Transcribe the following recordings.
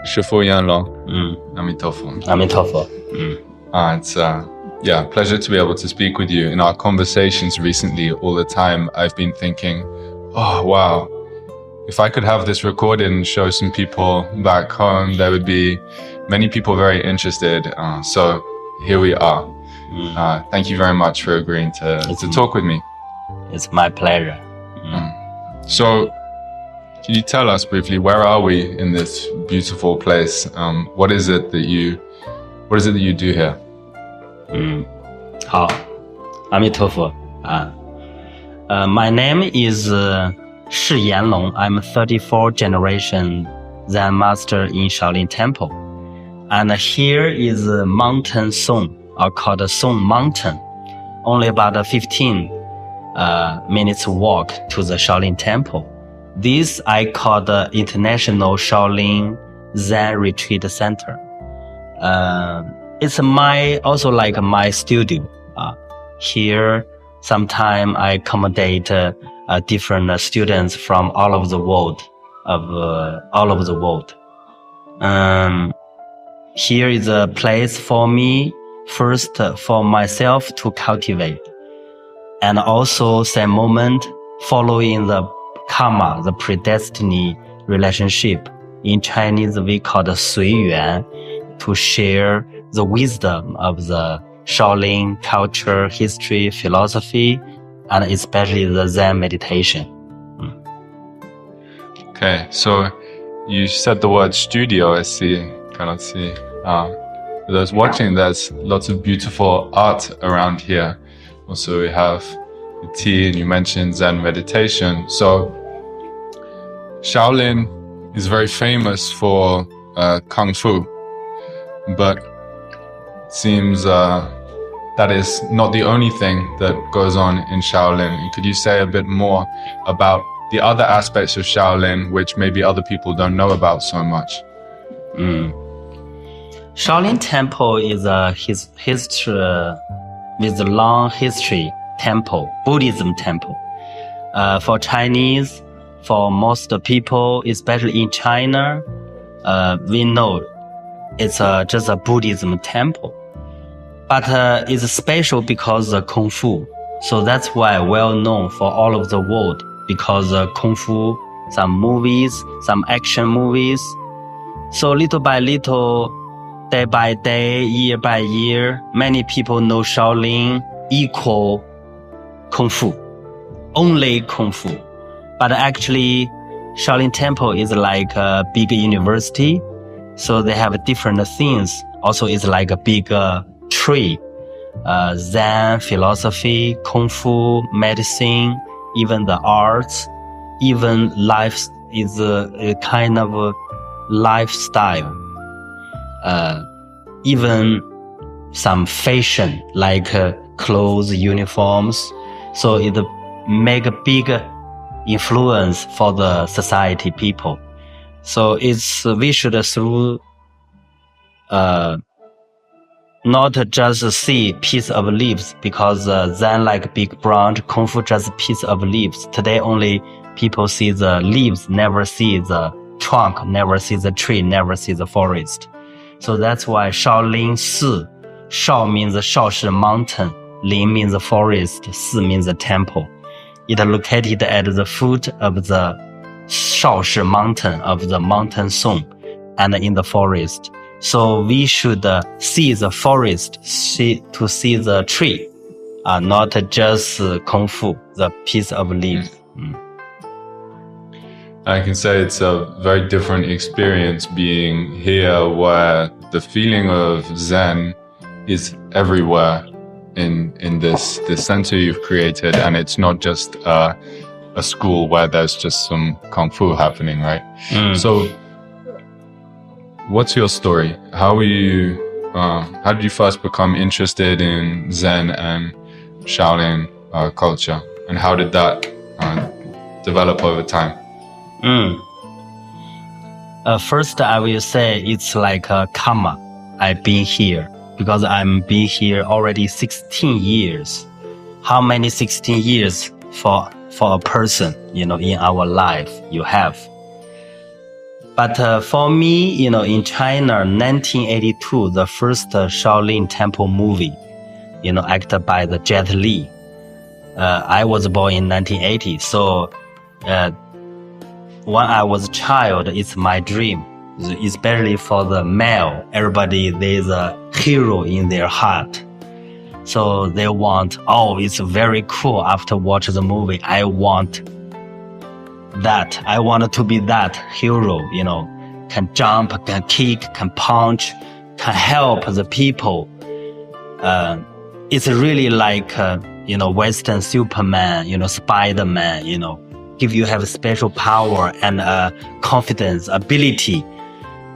Shi Yan Long. Amitofo. It's pleasure to be able to speak with you. In our conversations recently, all the time, I've been thinking, oh wow, if I could have this recorded and show some people back home, there would be many people very interested. So here we are. Thank you very much for agreeing to talk with me. It's my pleasure. So, can you tell us briefly, where are we in this beautiful place? What is it that you do here? 好 Amitofo. My name is Shi Yan Long. I'm 34th generation Zen master in Shaolin Temple. And here is a mountain Song, or called Songshan Mountain. Only about 15 minutes walk to the Shaolin Temple. This I call the International Shaolin Zen Retreat Center. It's also like my studio. Here, sometime I accommodate different students from all over the world. Here is a place for me, first for myself to cultivate, and also same moment following the karma, the predestined relationship. In Chinese, we call it 随缘, to share the wisdom of the Shaolin culture, history, philosophy, and especially the Zen meditation. Okay, so you said the word studio. I cannot see. For those watching, there's lots of beautiful art around here. Also, we have the tea, and you mentioned Zen meditation. So, Shaolin is very famous for Kung Fu, but it seems that is not the only thing that goes on in Shaolin. Could you say a bit more about the other aspects of Shaolin, which maybe other people don't know about so much? Shaolin Temple is a history with a long history temple, Buddhism temple. For Chinese, for most people, especially in China, we know it's just a Buddhism temple. But it's special because of Kung Fu. So that's why well known for all of the world, because Kung Fu, some movies, some action movies. So little by little, day by day, year by year, many people know Shaolin equal Kung Fu, only Kung Fu. But actually, Shaolin Temple is like a big university. So they have different things. Also, it's like a big tree. Zen, philosophy, Kung Fu, medicine, even the arts, even life is a kind of a lifestyle. Even some fashion, like clothes, uniforms. So it make a big influence for the society people. So we should through not just see piece of leaves, because Zen like big branch, Kung Fu just piece of leaves. Today only people see the leaves, never see the trunk, never see the tree, never see the forest. So that's why Shaolin Si, Shao means Shaoshi Mountain, Lin means the forest, Si means the temple. It is located at the foot of the Shaoshi Mountain, of the mountain Song, and in the forest. So we should see the forest, to see the tree, not just Kung Fu, the piece of leaf. I can say it's a very different experience being here, where the feeling of Zen is everywhere in this center you've created, and it's not just a school where there's just some Kung Fu happening, right? So what's your story? How did you first become interested in Zen and Shaolin culture, and how did that develop over time? First, I will say it's like a karma. I've been here because I'm been here already 16 years. How many 16 years for a person, in our life you have? But for me, in China, 1982, the first Shaolin Temple movie, acted by the Jet Li. I was born in 1980, so when I was a child, it's my dream, especially for the male. Everybody, there's a hero in their heart. So they want, it's very cool. After watching the movie, I want that. I wanted to be that hero, can jump, can kick, can punch, can help the people. It's really like, Western Superman, Spider-Man, have a special power and confidence, ability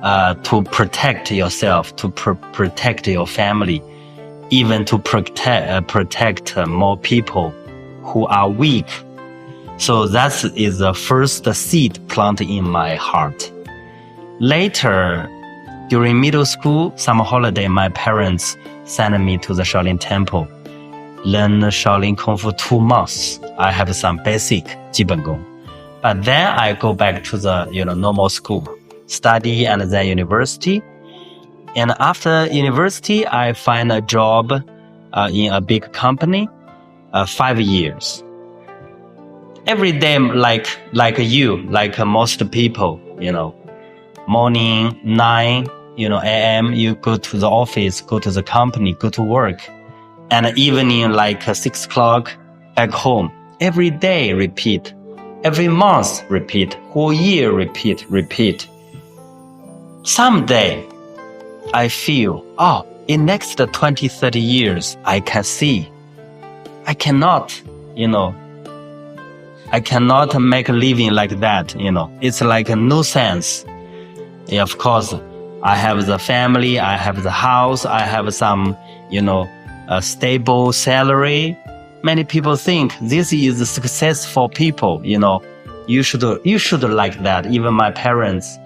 to protect yourself, to protect your family, even to protect more people who are weak. So that is the first seed planted in my heart. Later, during middle school, summer holiday, my parents sent me to the Shaolin Temple, learn Shaolin Kung Fu 2 months. I have some basic 基本功. But then I go back to the normal school, study and then university. And after university, I find a job in a big company, 5 years. Every day, like you, like most people, morning 9, a.m., you go to the office, go to the company, go to work. And evening, like 6 o'clock, back home. Every day, repeat. Every month, repeat. Whole year, repeat. Someday, I feel, in next 20, 30 years, I can see. I cannot, I cannot make a living like that, It's like no sense. Yeah, of course, I have the family, I have the house, I have some, a stable salary. Many people think this is a success for people, You should like that. Even my parents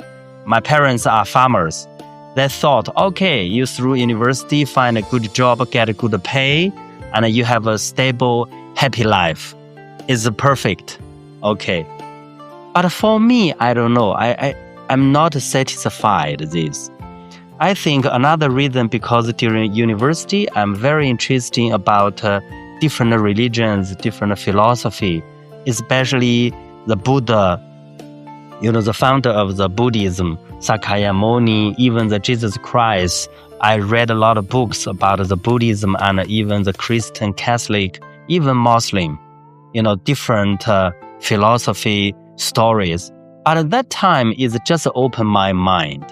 are farmers. They thought, okay, you through university, find a good job, get a good pay, and you have a stable, happy life. It's perfect. Okay. But for me, I don't know. I'm not satisfied with this. I think another reason because during university, I'm very interested about different religions, different philosophy, especially the Buddha, the founder of the Buddhism, Sakyamuni, even the Jesus Christ. I read a lot of books about the Buddhism and even the Christian, Catholic, even Muslim, different philosophy stories. But at that time, it just opened my mind.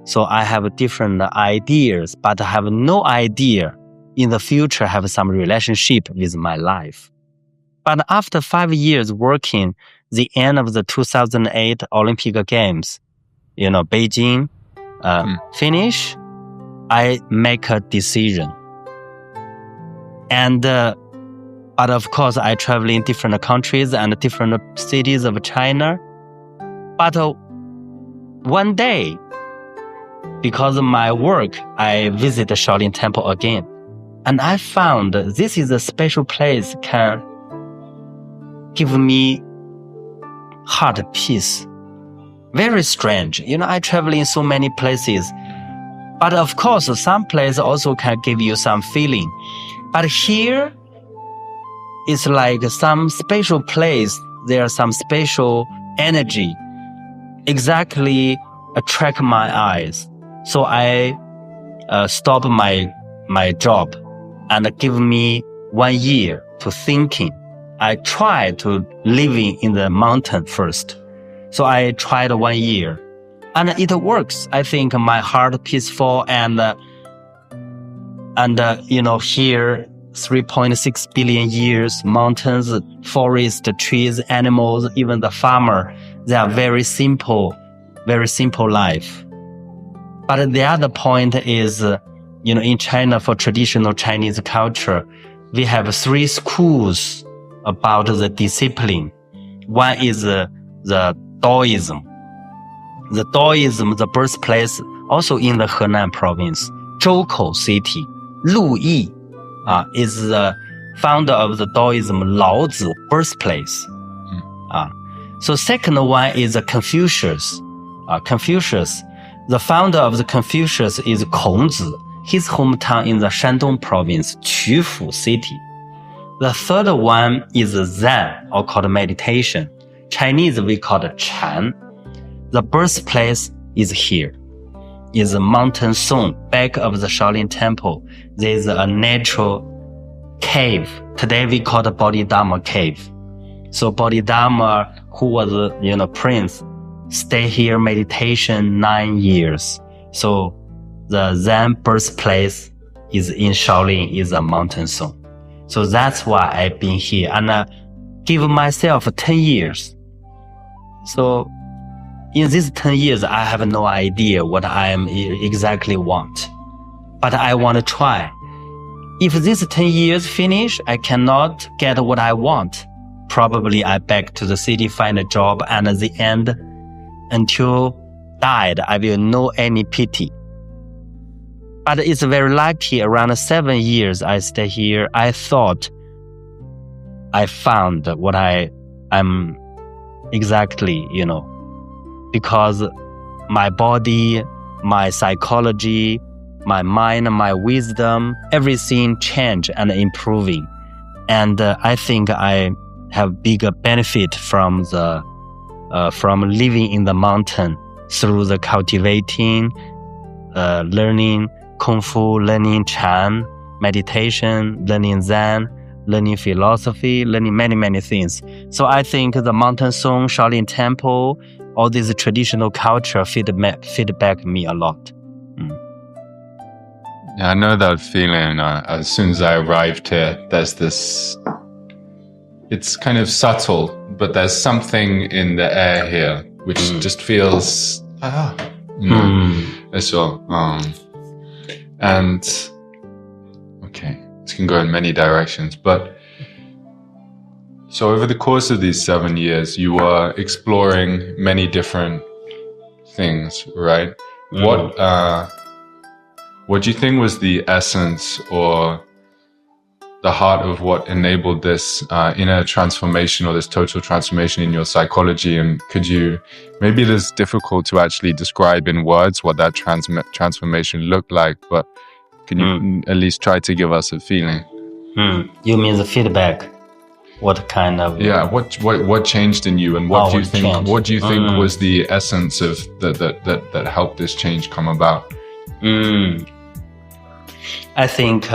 So I have different ideas, but I have no idea in the future have some relationship with my life. But after 5 years working, the end of the 2008 Olympic Games, Beijing, finish, I make a decision. And, but of course, I travel in different countries and different cities of China. But one day, because of my work, I visit the Shaolin Temple again. And I found this is a special place can give me heart peace. Very strange. I travel in so many places. But of course, some places also can give you some feeling. But here, it's like some special place. There's some special energy. Exactly attract my eyes. So I stop my job and give me 1 year to thinking. I try to living in the mountain first. So I tried 1 year and it works. I think my heart peaceful and here 3.6 billion years, mountains, forest, trees, animals, even the farmer, they are very simple life. But the other point is, in China for traditional Chinese culture, we have 3 schools about the discipline. One is the Taoism. The Taoism, the birthplace, also in the Henan province, Zhoukou city. Lu Yi is the founder of the Taoism, Laozi, birthplace. So second one is Confucius. Confucius. The founder of the Confucius is Kongzi. His hometown in the Shandong province, Qufu city. The third one is Zen, or called meditation. Chinese, we call it Chan. The birthplace is here. Is Mountain Song, back of the Shaolin Temple. There is a natural cave. Today we call it Bodhidharma cave. So Bodhidharma, who was, prince, stay here meditation 9 years. So the Zen birthplace is in Shaolin, is a Mountain Song. So that's why I've been here and give myself 10 years. So in these 10 years, I have no idea what I am exactly want, but I want to try. If these 10 years finish, I cannot get what I want. Probably I back to the city, find a job, and at the end, until died, I will know any pity. But it's very lucky, around 7 years I stay here, I thought I found what I'm exactly, because my body, my psychology, my mind, my wisdom, everything changed and improving. And I think I have bigger benefit from living in the mountain through the cultivating, learning Kung Fu, learning Chan, meditation, learning Zen, learning philosophy, learning many, many things. So I think the Mountain Song, Shaolin Temple, all this traditional culture feedback me a lot. Yeah, I know that feeling. As soon as I arrived here, there's this, it's kind of subtle, but there's something in the air here which just feels, as well. And okay, this can go in many directions, but so over the course of these 7 years, you were exploring many different things, right? What do you think was the essence or the heart of what enabled this inner transformation or this total transformation in your psychology? And could you, maybe it is difficult to actually describe in words what that transformation looked like, but can you at least try to give us a feeling? You mean the feedback? What kind of? Yeah, what changed in you, and what do you think? Changed. What do you think was the essence of that helped this change come about? I think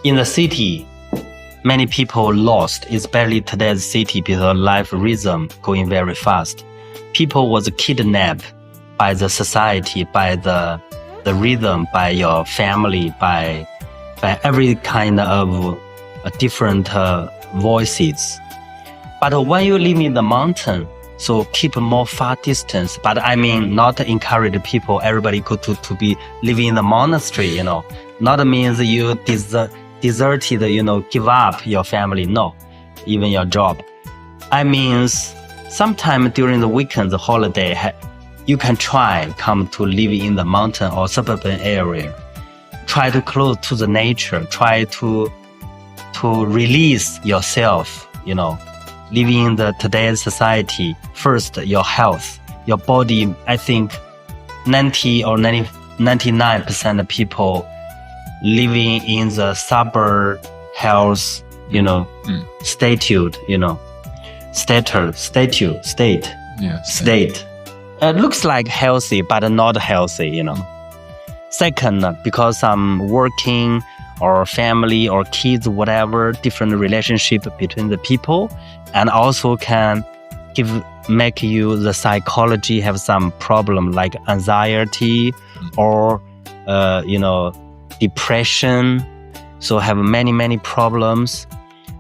in the city, many people lost, especially today's city, because life rhythm going very fast. People was kidnapped by the society, by the rhythm, by your family, by every kind of different voices. But when you live in the mountain, so keep more far distance. But I mean, not encourage people, everybody go to be living in the monastery, Not means you deserted, give up your family. No, even your job. I mean, sometime during the weekend, the holiday, you can try come to live in the mountain or suburban area. Try to close to the nature. Try to release yourself, living in today's society. First, your health, your body. I think 90 or 99% of people living in the suburb health, state. It looks like healthy, but not healthy, Second, because I'm working or family or kids, whatever, different relationship between the people, and also can make you the psychology have some problem like anxiety or, depression. So have many problems.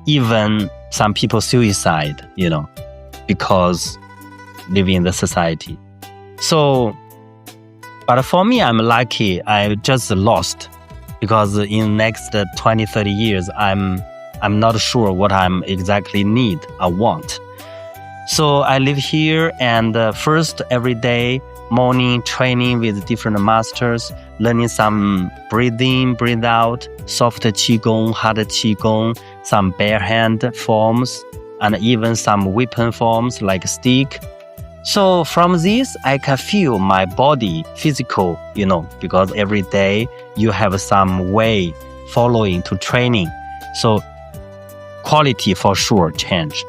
Even some people suicide, because living in the society. So, but for me, I'm lucky. I just lost because in next 20, 30 years, I'm not sure what I'm exactly need or want. So I live here and first every day, morning training with different masters, learning some breathing, breathe out, soft Qigong, hard Qigong, some bare hand forms, and even some weapon forms like stick. So from this, I can feel my body, physical, because every day you have some way following to training. So quality for sure change.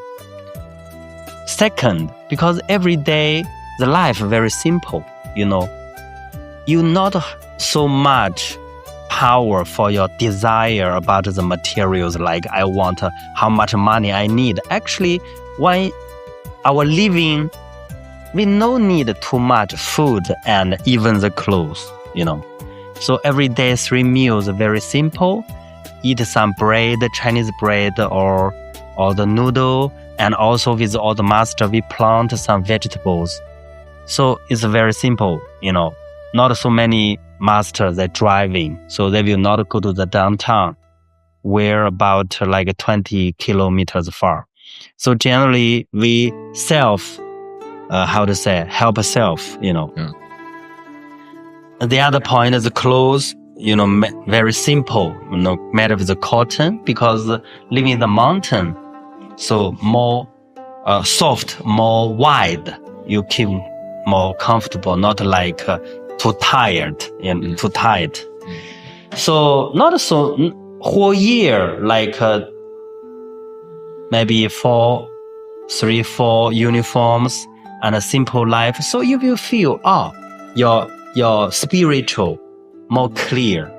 Second, because every day the life very simple, you not so much power for your desire about the materials, like I want how much money I need. Actually, when our living, we no need too much food and even the clothes, So every day 3 meals, very simple. Eat some bread, Chinese bread or the noodle, and also with all the master, we plant some vegetables. So it's very simple, Not so many masters are driving, so they will not go to the downtown. We're about like 20 kilometers far. So generally we help self, Yeah. The other point is the clothes, very simple, made of the cotton, because living in the mountain, so more soft, more wide, you keep more comfortable, not like too tired, too tight. So not so whole year, like maybe 3-4 uniforms and a simple life. So you will feel, your spiritual more clear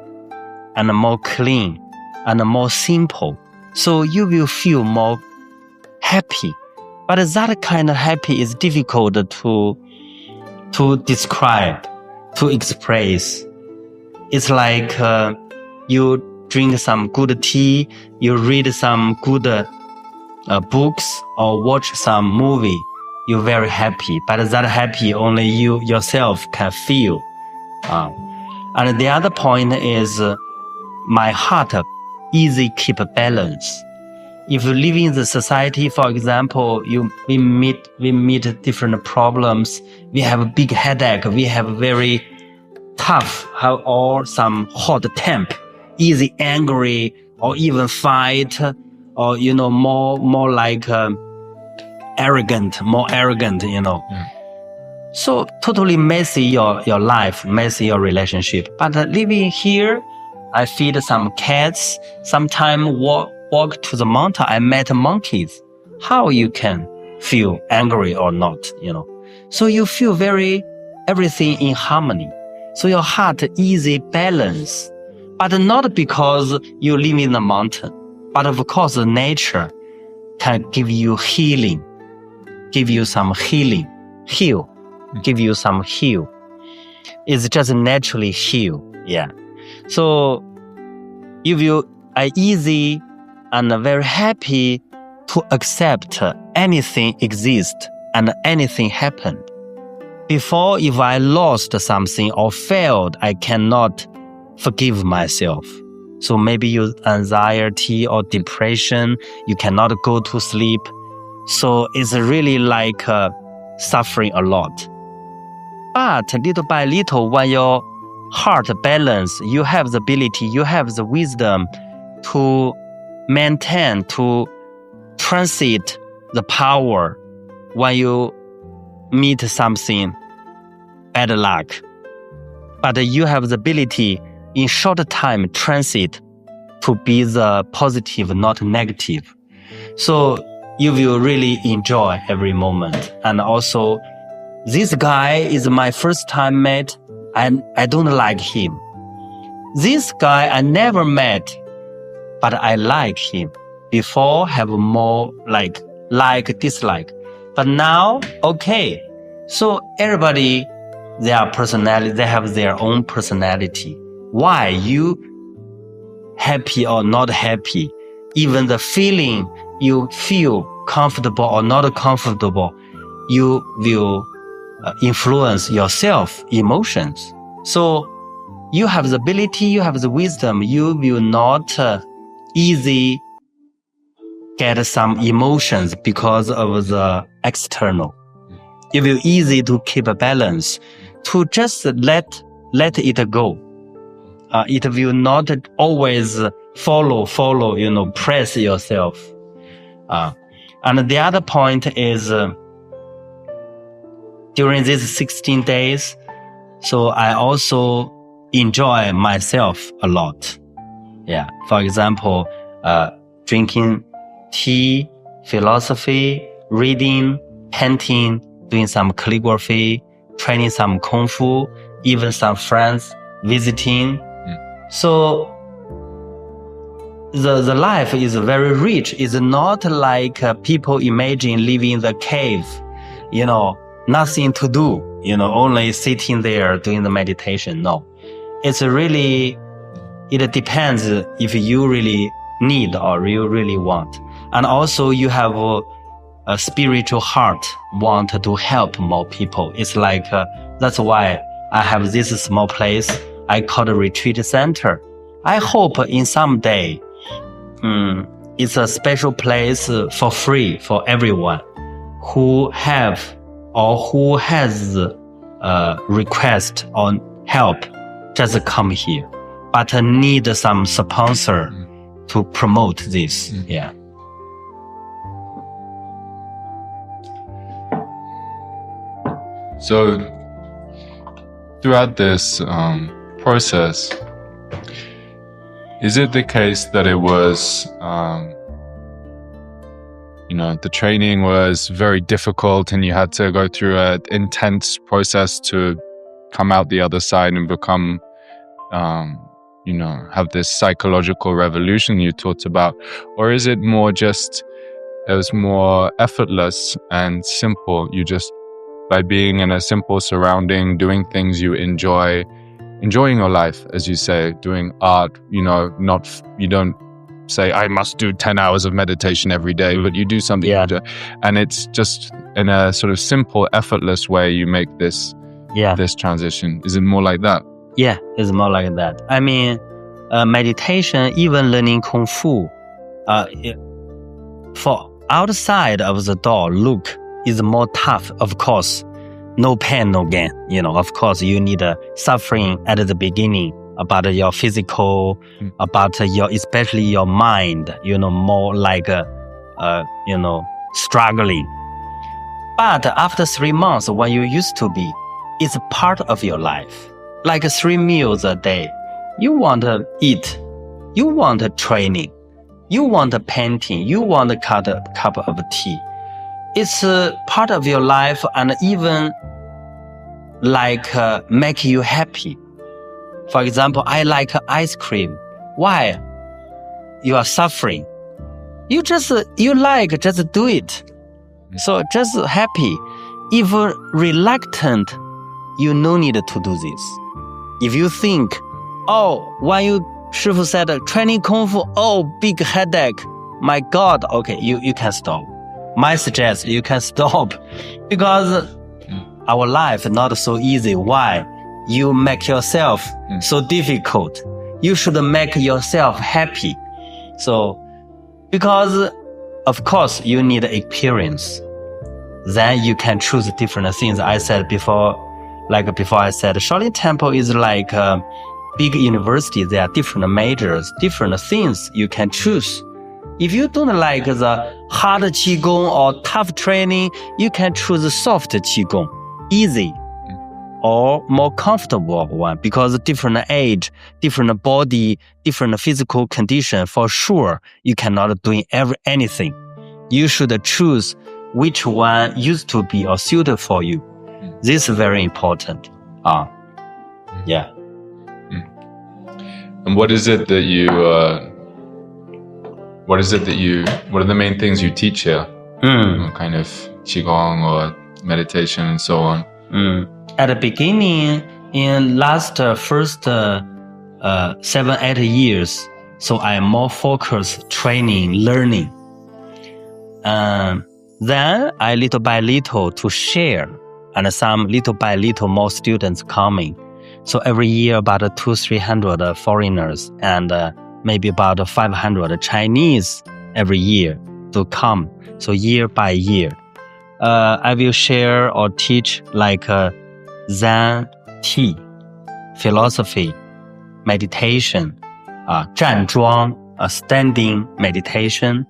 and more clean and more simple. So you will feel more happy. But that kind of happy is difficult to describe, to express. It's like you drink some good tea, you read some good books or watch some movie, you're very happy. But that happy only you yourself can feel. And the other point is my heart easy keep balance. If you live in the society, for example, we meet different problems. We have a big headache. We have very tough, or some hot temp, easy angry, or even fight, or more like more arrogant. Yeah. So totally messy your life, messy your relationship. But living here, I feed some cats. Sometime walk to the mountain, I met monkeys. How you can feel angry or not, So you feel everything in harmony. So your heart easy balance. But not because you live in the mountain, but of course nature can give you healing, give you some healing, give you some heal. It's just naturally heal. Yeah. So you are easy and very happy to accept anything exists and anything happened. Before, if I lost something or failed, I cannot forgive myself. So maybe you anxiety or depression, you cannot go to sleep. So it's really like suffering a lot. But little by little, when your heart balance, you have the ability, you have the wisdom to maintain, to transit the power when you meet something bad luck. But you have the ability in short time transit to be the positive, not negative. So you will really enjoy every moment. And also, this guy is my first time met, and I don't like him. This guy I never met, but I like him. Before have more like dislike. But now, okay. So everybody, their personality, they have their own personality. Why you happy or not happy, even the feeling you feel comfortable or not comfortable, you will influence yourself, emotions. So you have the ability, you have the wisdom, you will not easy get some emotions because of the external. It will easy to keep a balance, to just let it go. It will not always follow, press yourself. And the other point is during these 16 days, so I also enjoy myself a lot. Yeah. For example, drinking tea, philosophy, reading, painting, doing some calligraphy, training some kung fu, even some friends visiting. So the life is very rich. It's not like people imagine living in the cave, nothing to do, only sitting there doing the meditation. No, it's really, it depends if you really need or you really want. And also you have a spiritual heart, want to help more people. It's like, that's why I have this small place I call the retreat center. I hope in some day, it's a special place for free for everyone who have or who has request or help, just come here. But need some sponsor to promote this. Yeah. So throughout this process, is it the case that it was, the training was very difficult and you had to go through an intense process to come out the other side and become, have this psychological revolution you talked about? Or is it more just, it was more effortless and simple? You just, by being in a simple surrounding, doing things you enjoy, enjoying your life, as you say, doing art, you don't say, I must do 10 hours of meditation every day, but you do something. Yeah. And it's just in a sort of simple, effortless way you make this transition. Is it more like that? Yeah, it's more like that. I mean, meditation, even learning Kung Fu, for outside of the door, look, is more tough, of course. No pain, no gain. Of course, you need suffering at the beginning about your physical, about especially your mind, more like, struggling. But after 3 months, when you used to be, it's part of your life. Like 3 meals a day. You want to eat. You want training. You want painting. You want a cup of tea. It's part of your life and even like make you happy. For example, I like ice cream. Why? You are suffering. You like, just do it. So just happy. If reluctant, you no need to do this. If you think, when you Shifu said training Kung Fu, big headache, my God, okay, you can stop. My suggestion, you can stop because our life is not so easy. Why? You make yourself so difficult. You should make yourself happy. So, because of course you need experience. Then you can choose different things. I said before I said, Shaolin Temple is like a big university. There are different majors, different things you can choose. If you don't like the hard Qigong or tough training, you can choose soft Qigong, easy or more comfortable one, because different age, different body, different physical condition, for sure, you cannot do anything. You should choose which one used to be or suited for you. This is very important. Yeah. And what is it that you, what are the main things you teach here? Kind of Qigong or meditation and so on? At the beginning, in first 7-8 years, so I am more focused training, learning. Then I little by little to share, and some little by little more students coming. So every year about 200-300 foreigners and maybe about 500 Chinese every year to come. So year by year, I will share or teach like Zen, tea, philosophy, meditation, 站桩, standing meditation,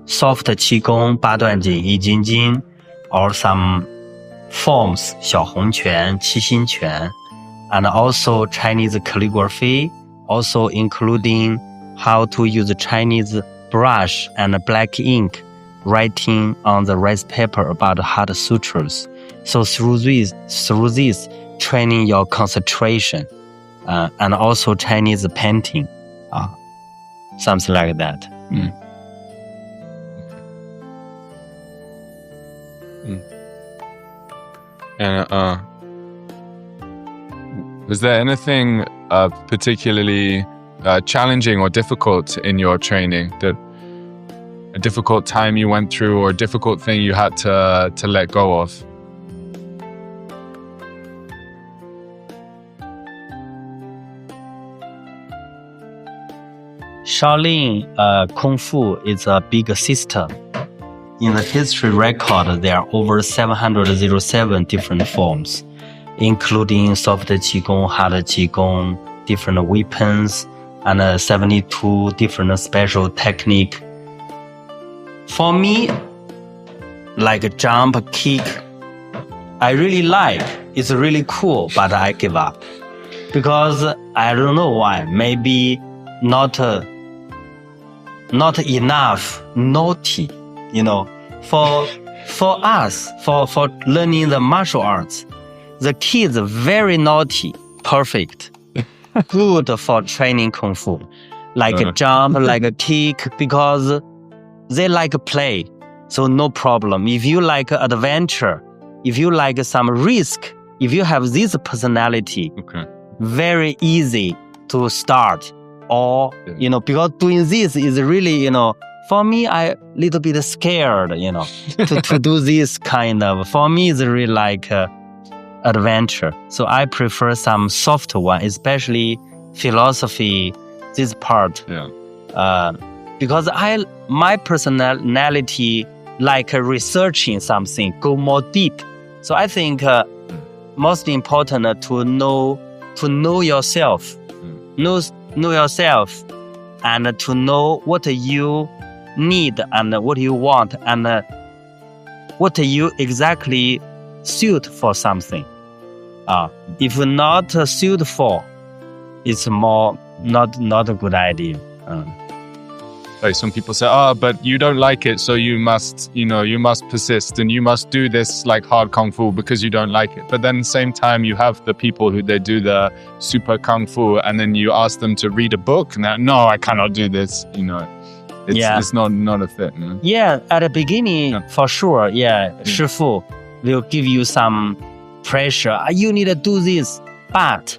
soft Qigong, 八段锦, 易筋经, or some forms, 小红拳, 七星拳, and also Chinese calligraphy, also including how to use Chinese brush and black ink, writing on the rice paper about heart sutras. So through this training your concentration, and also Chinese painting, something like that. And was there anything particularly challenging or difficult in your training? That a difficult time you went through, or a difficult thing you had to let go of? Shaolin Kung Fu is a big system. In the history record, there are over 707 different forms, including soft Qigong, hard Qigong, different weapons, and 72 different special technique. For me, like a jump, kick, I really like. It's really cool, but I give up. Because I don't know why. Maybe not enough naughty, For us, for learning the martial arts, the kids are very naughty, perfect, good for training Kung Fu, like a jump, like a kick, because they like play, so no problem. If you like adventure, if you like some risk, if you have this personality, very easy to start. Or, because doing this is really, for me, I little bit scared, to do this kind of, for me, it's really like adventure. So I prefer some soft one, especially philosophy, this part. Because my personality like researching something, go more deep. So I think most important to know yourself, know yourself, and to know what you need and what you want and what you exactly suit for something. If not suit for, it's more not a good idea. Like some people say, but you don't like it, so you must persist and you must do this like hard kung fu because you don't like it. But then at the same time, you have the people who they do the super kung fu, and then you ask them to read a book, and no, I cannot do this. It's not a fit. Yeah, at the beginning, for sure. Yeah, Shifu will give you some pressure. You need to do this, but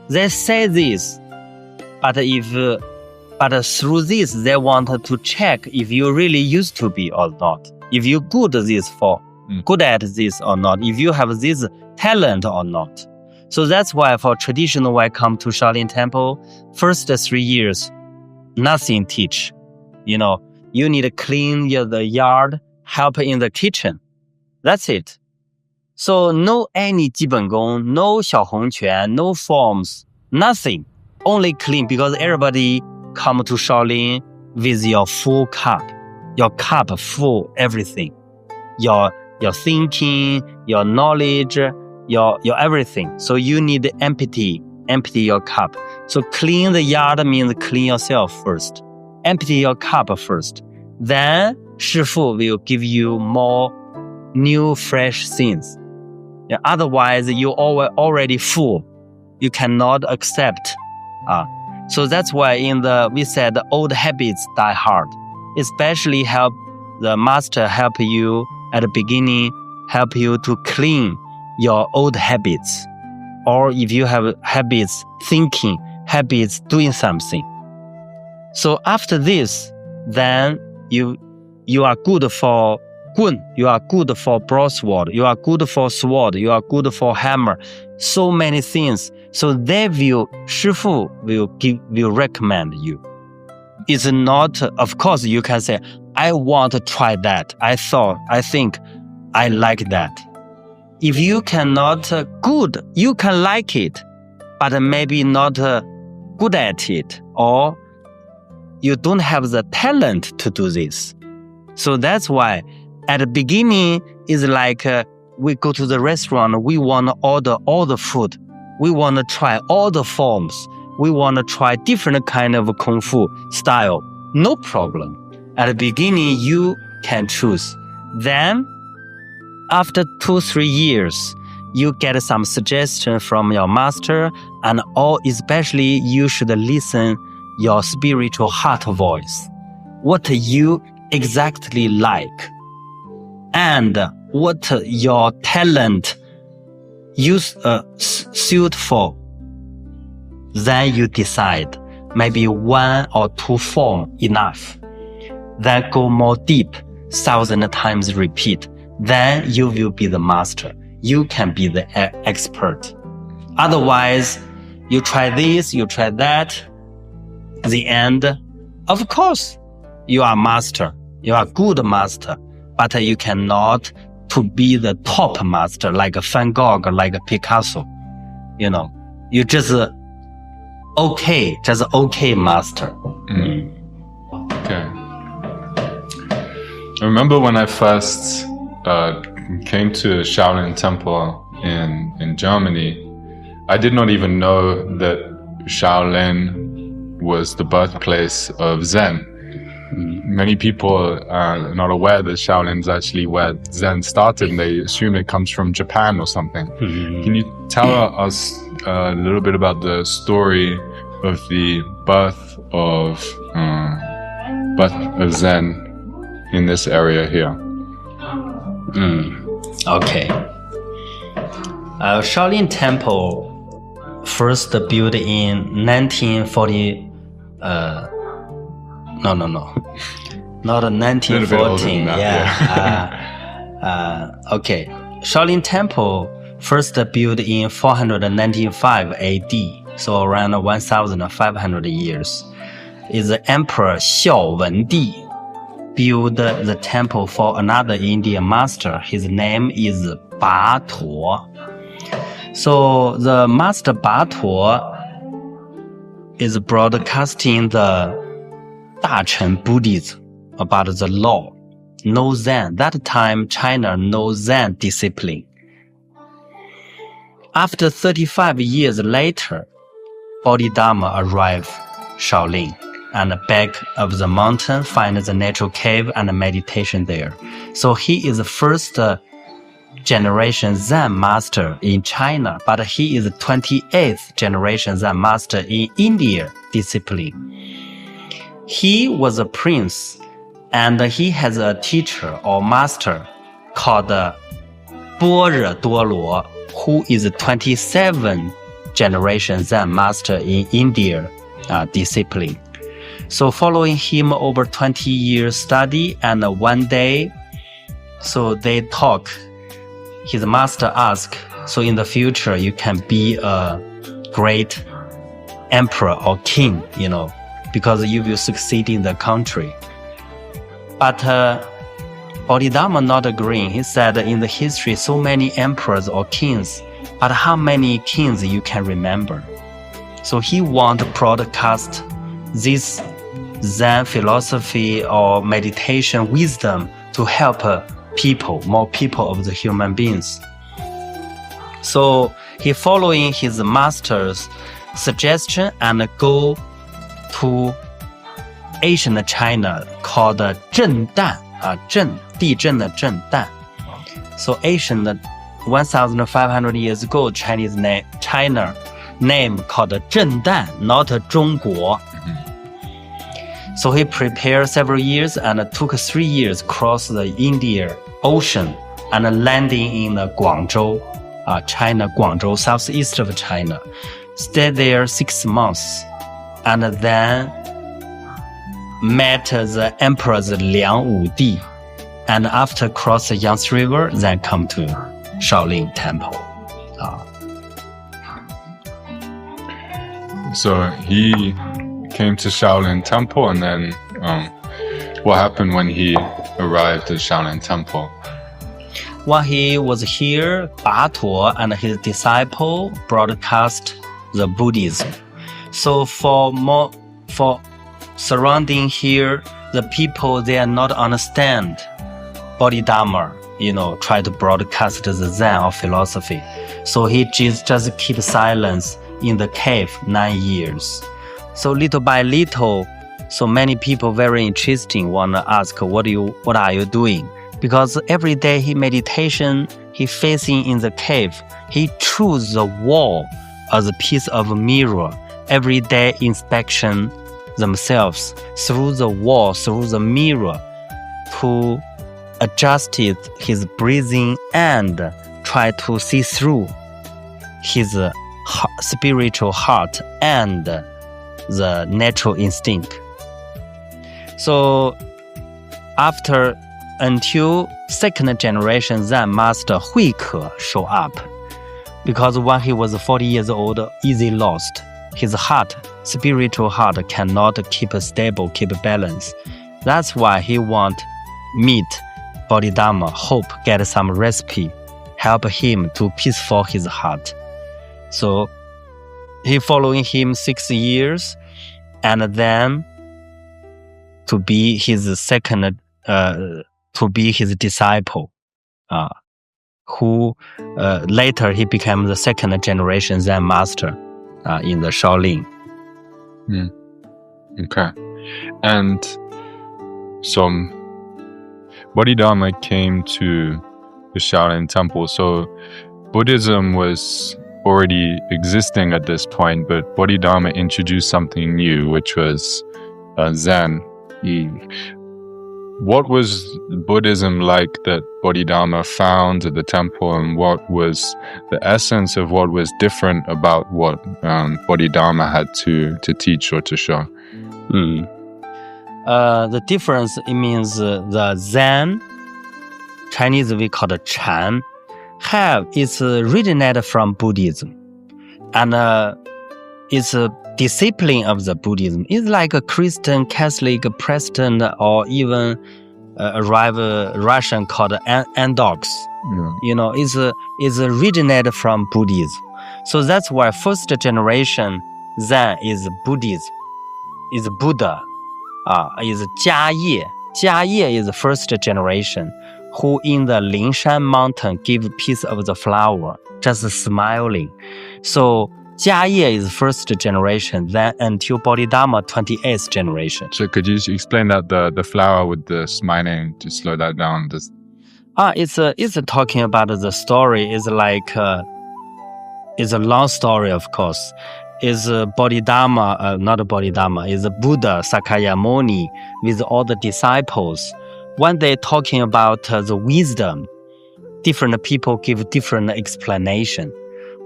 they say this, but through this, they want to check if you really used to be or not. If you good at this or not. If you have this talent or not. So that's why for traditional, when I come to Shaolin Temple, first 3 years, nothing teach. You need to clean the yard, help in the kitchen. That's it. So no any 基本功, no 小红拳, no forms, nothing. Only clean, because everybody come to Shaolin with your full cup. Your cup full everything. Your thinking, your knowledge, your everything. So you need to empty your cup. So clean the yard means clean yourself first. Empty your cup first. Then Shifu will give you more new fresh things. Otherwise you already full. You cannot accept. So that's why we said the old habits die hard. Especially help the master help you at the beginning, help you to clean your old habits. Or if you have habits thinking, habits doing something. So after this, then you are good for gun, you are good for broadsword, you are good for sword, you are good for hammer. So many things. So Shifu will recommend you. It's not, of course, you can say, I want to try that. I think I like that. If you cannot good, you can like it, but maybe not good at it, or you don't have the talent to do this. So that's why at the beginning is like we go to the restaurant, we want to order all the food. We want to try all the forms. We want to try different kind of Kung Fu style. No problem. At the beginning, you can choose. Then, after 2-3 years, you get some suggestion from your master, and especially you should listen your spiritual heart voice. What you exactly like, and what your talent suit for. Then you decide, maybe 1 or 2 form enough. Then go more deep, 1,000 times repeat. Then you will be the master. You can be the expert. Otherwise, you try this, you try that. The end, of course, you are master. You are good master, but you cannot to be the top master like a Van Gogh, like a Picasso. You know, you just okay master. Okay. I remember when I first came to Shaolin Temple in Germany, I did not even know that Shaolin was the birthplace of Zen. Many people are not aware that Shaolin is actually where Zen started, and they assume it comes from Japan or something. Can you tell us a little bit about the story of the birth of Zen in this area here? Okay. Shaolin Temple first built in 1940. Not 1914. Okay. Shaolin Temple first built in 495 AD, so around 1,500 years. Is the Emperor Xiao Wendi built the temple for another Indian master. His name is Ba Tuo. So the master Ba Tuo is broadcasting the Chen Buddhism about the law. No Zen. That time, China no Zen discipline. After 35 years later, Bodhidharma arrived Shaolin, and back of the mountain find the natural cave and meditation there. So he is the first generation Zen master in China, but he is the 28th generation Zen master in India discipline. He was a prince, and he has a teacher or master called Bo Re Do Luo, who is 27 generation Zen master in India discipline. So following him over 20 years study, and one day, so they talk. His master asked, so in the future you can be a great emperor or king, you know, because you will succeed in the country. But Bodhidharma not agreeing. He said in the history so many emperors or kings, but how many kings you can remember? So he want to broadcast this Zen philosophy or meditation wisdom to help people, more people of the human beings. So he following his master's suggestion and go to ancient China called 震旦 地震的震旦. So ancient 1,500 years ago, Chinese name China name called 震旦, not 中国. So he prepared several years and took 3 years cross the Indian Ocean and landing in Guangzhou, China, Guangzhou, southeast of China. Stayed there 6 months, and then met the emperors Liang Wudi, and after cross the Yangtze River, then come to Shaolin Temple. So he came to Shaolin Temple, and then what happened when he arrived at Shaolin Temple? While he was here, Ba Tuo and his disciple broadcast the Buddhism. So for surrounding here, the people, they are not understand Bodhidharma try to broadcast the Zen or philosophy. So he just keep silence in the cave 9 years. So little by little, so many people very interesting want to ask, what are you doing? Because every day he meditation, he facing in the cave, he choose the wall as a piece of mirror. Every day inspection themselves through the wall, through the mirror, to adjust his breathing and try to see through his spiritual heart and the natural instinct. So until second generation Zen master Hui Ke show up, because when he was 40 years old, easy lost. His heart, spiritual heart, cannot keep stable, keep balance. That's why he want meet Bodhidharma, hope get some recipe, help him to peaceful his heart. So he following him 6 years, and then to be his disciple, who later he became the second generation Zen master in the Shaolin. Okay. And so Bodhidharma came to the Shaolin Temple. So Buddhism was already existing at this point, but Bodhidharma introduced something new, which was Zen. What was Buddhism like that Bodhidharma found at the temple, and what was the essence of what was different about what Bodhidharma had to teach or to show? The difference, it means the Zen, Chinese we call it Chan, it's originated from Buddhism, and it's a discipline of the Buddhism. It's like a Christian, Catholic, Protestant, or even a Russian called Orthodox. It's originated from Buddhism. So that's why first generation Zen is Buddhism, is Buddha, is Jia Ye. Jia Ye is the first generation who in the Lineage Mountain give piece of the flower, just smiling. So Jia Ye is first generation, then until Bodhidharma 28th generation. So could you explain that the flower with the smiling, to slow that down? It's talking about the story. It's like it's a long story, of course. Is Bodhidharma, not Bodhidharma, is Buddha Sakyamuni with all the disciples. When they talking about the wisdom, different people give different explanation.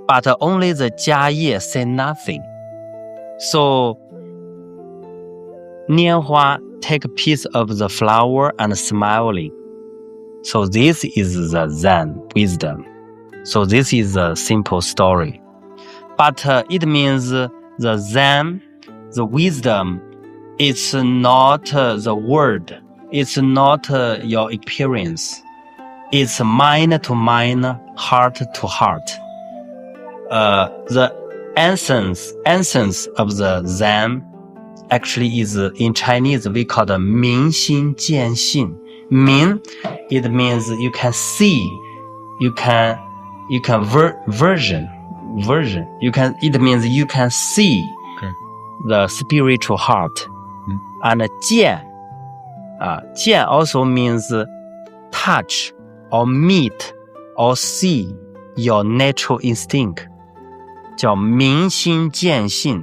But only the Jia Ye say nothing. So Nianhua take a piece of the flower and smiling. So this is the Zen wisdom. So this is a simple story. But it means the Zen, the wisdom, it's not the word. It's not your experience. It's mind to mind, heart to heart. The essence of the Zen actually is in Chinese we call the 明心见性. Min, it means you can see, you can version. It means you can see the spiritual heart. And 见, 见 also means touch or meet or see your natural instinct. 叫明心见性.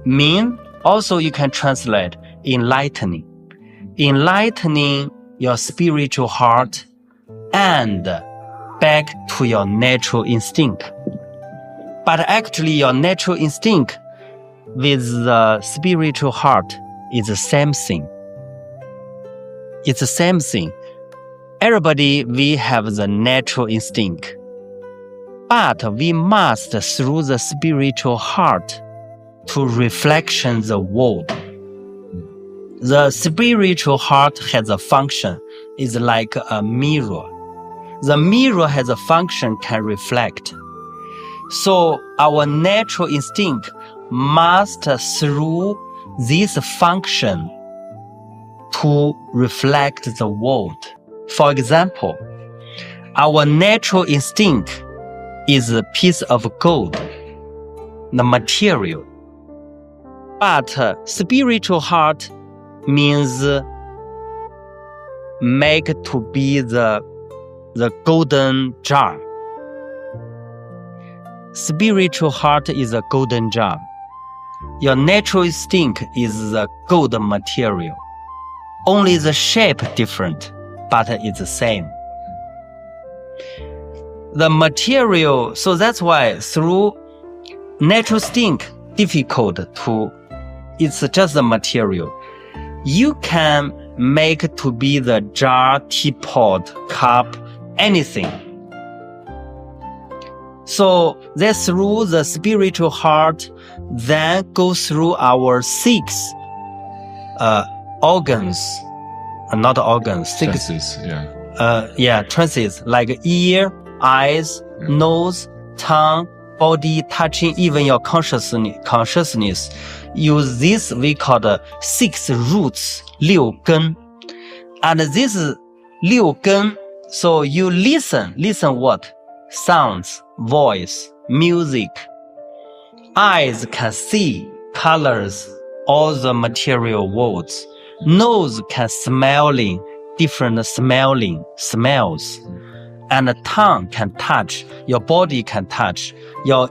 Min also you can translate enlightening. Enlightening your spiritual heart and back to your natural instinct. But actually your natural instinct with the spiritual heart is the same thing. It's the same thing. Everybody, we have the natural instinct. But we must, through the spiritual heart, to reflection the world. The spiritual heart has a function, is like a mirror. The mirror has a function, can reflect. So our natural instinct must, through this function, to reflect the world. For example, Our natural instinct is a piece of gold, the material. But spiritual heart means make to be the golden jar. Spiritual heart is a golden jar. Your natural instinct is the gold material. Only the shape different, but it's the same. The material, so that's why through natural instinct, difficult to, it's just the material. You can make to be the jar, teapot, cup, anything. So that's through the spiritual heart, then go through our six organs, not organs, six Senses, yeah. senses like ear, eyes, nose, tongue, body, touching, even your consciousness. Use this we call the 6 roots, 6根. And this 6根, so you listen what? Sounds, voice, music. Eyes can see colors, all the material worlds. Nose can smelling, different smells. And the tongue can touch, your body can touch, your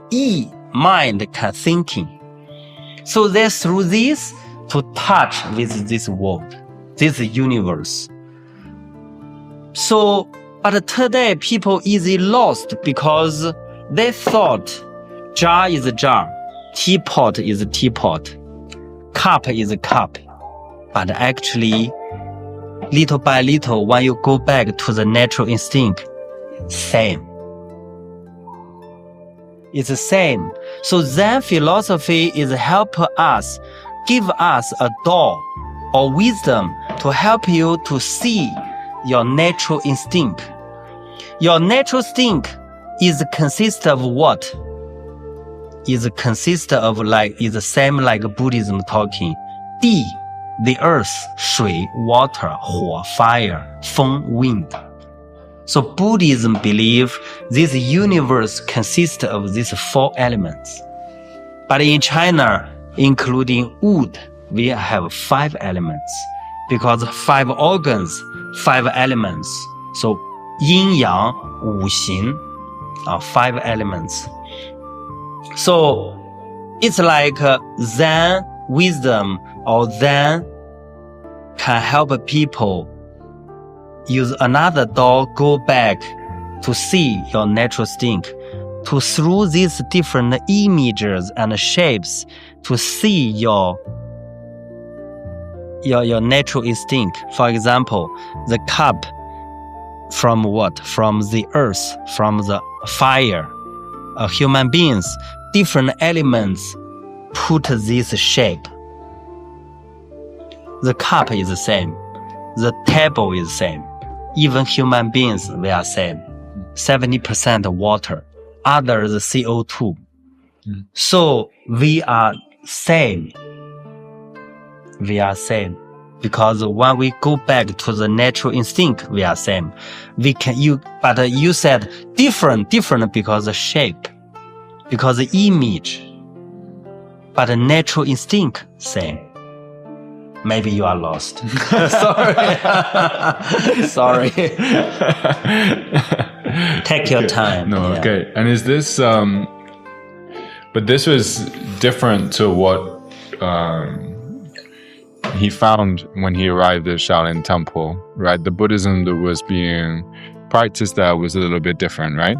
mind can thinking. So that's through this to touch with this world, this universe. So, but today people easily lost because they thought jar is a jar, teapot is a teapot, cup is a cup. But actually, little by little, when you go back to the natural instinct, same. It's the same. So Zen philosophy is help us, give us a door or wisdom to help you to see your natural instinct. Your natural instinct is consist of what? Is consist of like, is the same like Buddhism talking. 地, the earth, 水, water, 火, fire, 风, wind. So Buddhism believe this universe consists of these 4 elements. But in China, including wood, we have 5 elements. Because 5 organs, 5 elements. So yin yang, 五行, are 5 elements. So it's like Zen wisdom or Zen can help people use another door, go back to see your natural instinct, to through these different images and shapes to see your natural instinct. For example, the cup from what? From the earth, from the fire. Human beings, different elements put this shape. The cup is the same. The table is the same. Even human beings, we are same. 70% water, others CO2. So we are same. We are same. Because when we go back to the natural instinct, we are same. But you said different because the shape, because the image. But the natural instinct, same. Maybe you are lost. Sorry. Sorry. Take your time. No, okay. And is this, but this was different to what he found when he arrived at Shaolin Temple, right? The Buddhism that was being practiced there was a little bit different, right?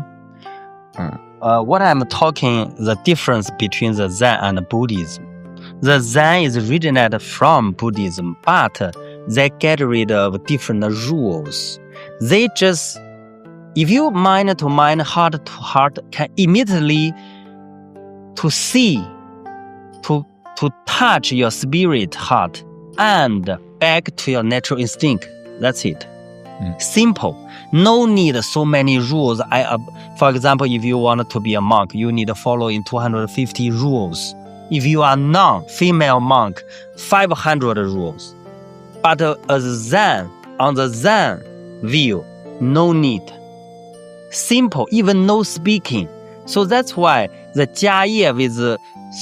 What I'm talking, the difference between the Zen and Buddhism. The Zen is originated from Buddhism, but they get rid of different rules. They just, if you mind to mind, heart to heart, can immediately to see, to touch your spirit heart and back to your natural instinct. That's it. Simple. No need so many rules. For example, if you want to be a monk, you need to follow in 250 rules. If you are non-female monk, 500 rules. But as Zen, on the Zen view, no need. simple, even no speaking. So that's why the Jia with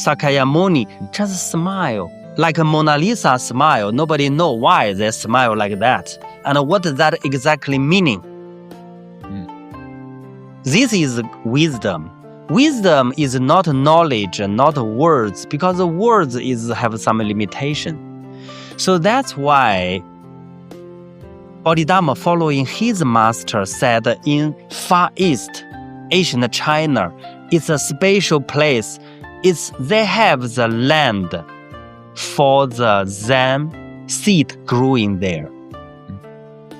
Sakyamuni just smile, like a Mona Lisa smile. Nobody know why they smile like that. And what does that exactly meaning? This is wisdom. Wisdom is not knowledge, not words, because the words have some limitation. So that's why Bodhidharma, following his master, said in Far East, ancient China, it's a special place. They have the land for the Zen seed growing there.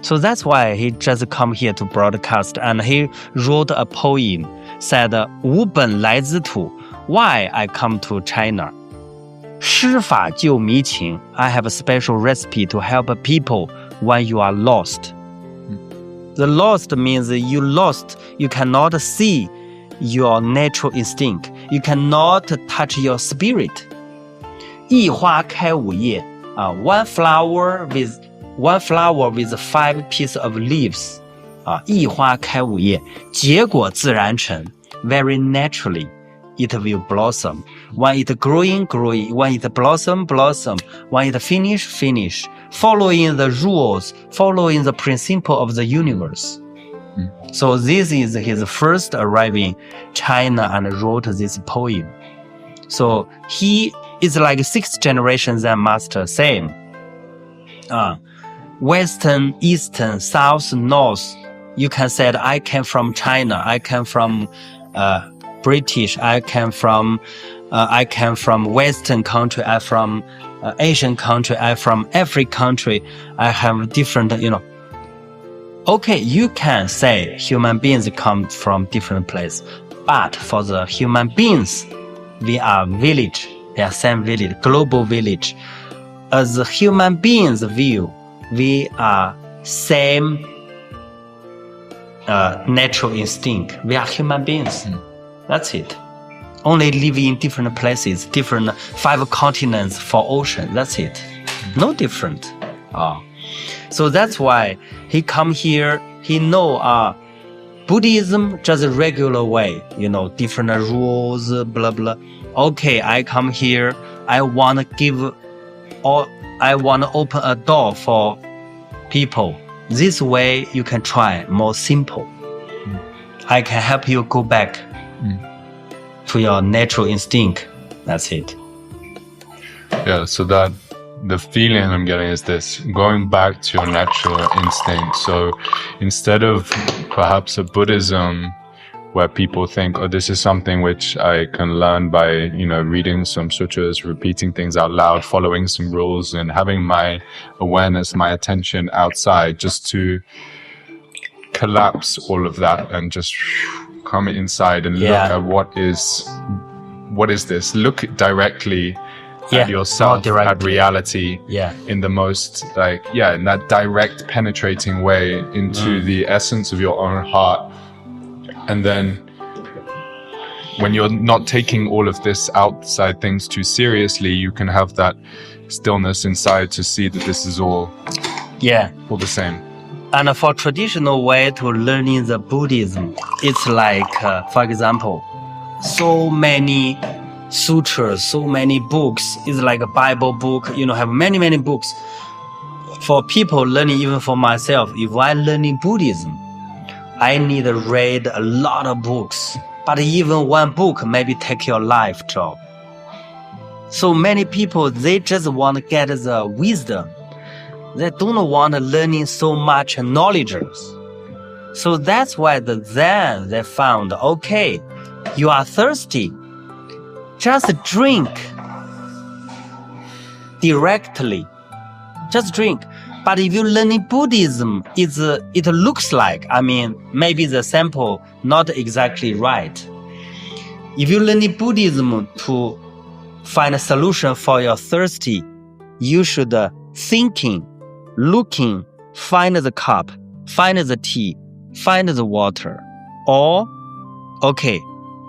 So that's why he just come here to broadcast, and he wrote a poem, said, 吾本来之土, why I come to China? 施法救迷情, I have a special recipe to help people when you are lost. The lost means you lost, you cannot see your natural instinct. You cannot touch your spirit. 一花开五叶, one flower with 5 pieces of leaves. 一花开五叶, 结果自然成. Very naturally, it will blossom. When it growing, when it blossom, when it finish, following the rules, following the principle of the universe. So this is his first arriving China and wrote this poem. So he is like 6th generation Zen master, same. Western, Eastern, South, North. You can say that I came from China, I came from British, I came from Western country, I from Asian country, I from African country. I have different, Okay, you can say human beings come from different place, but for the human beings, we are village, they are same village, global village. As the human beings view, we are same natural instinct. We are human beings. That's it. Only living in different places, different 5 continents, 4 oceans. That's it. No different. So that's why he come here. He know Buddhism just a regular way. Different rules, blah blah. Okay, I come here. I want to open a door for people. This way you can try more simple. I can help you go back to your natural instinct. That's it. Yeah, so that the feeling I'm getting is this, going back to your natural instinct. So instead of perhaps a Buddhism where people think, this is something which I can learn by, reading some sutras, repeating things out loud, following some rules, and having my awareness, my attention outside, just to collapse all of that and just come inside and look at what is this? Look directly at yourself, at reality, in the most in that direct, penetrating way into the essence of your own heart. And then when you're not taking all of this outside things too seriously, you can have that stillness inside to see that this is all the same. And for traditional way to learning the Buddhism, it's like, for example, so many sutras, so many books. It's like a Bible book, have many, many books. For people learning, even for myself, if I learning Buddhism, I need to read a lot of books. But even one book maybe take your life job. So many people, they just want to get the wisdom. They don't want to learning so much knowledge. So that's why Zen, they found, okay, you are thirsty, just drink directly. Just drink. But if you learning Buddhism, it looks like, maybe the sample not exactly right. If you learning Buddhism to find a solution for your thirsty, you should thinking, looking, find the cup, find the tea, find the water. Or, okay,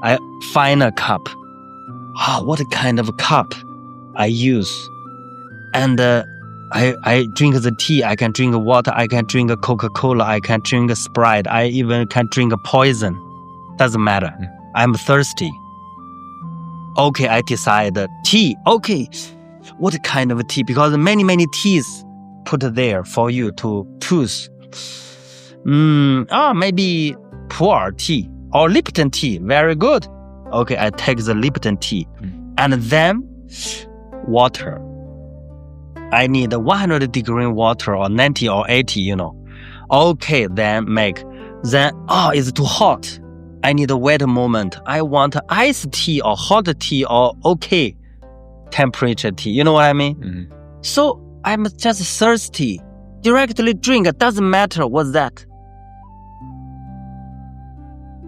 I find a cup. What kind of cup I use? And I drink the tea, I can drink water, I can drink Coca-Cola, I can drink Sprite, I even can drink poison. Doesn't matter. I'm thirsty. Okay, I decide tea. Okay, what kind of tea? Because many teas put there for you to choose. Maybe pu'er tea or Lipton tea. Very good. Okay, I take the Lipton tea. And then water. I need 100-degree water or 90 or 80, Okay, then make. Then, it's too hot. I need a wet moment. I want iced tea or hot tea or okay temperature tea. You know what I mean? Mm-hmm. So I'm just thirsty. Directly drink. It doesn't matter what's that.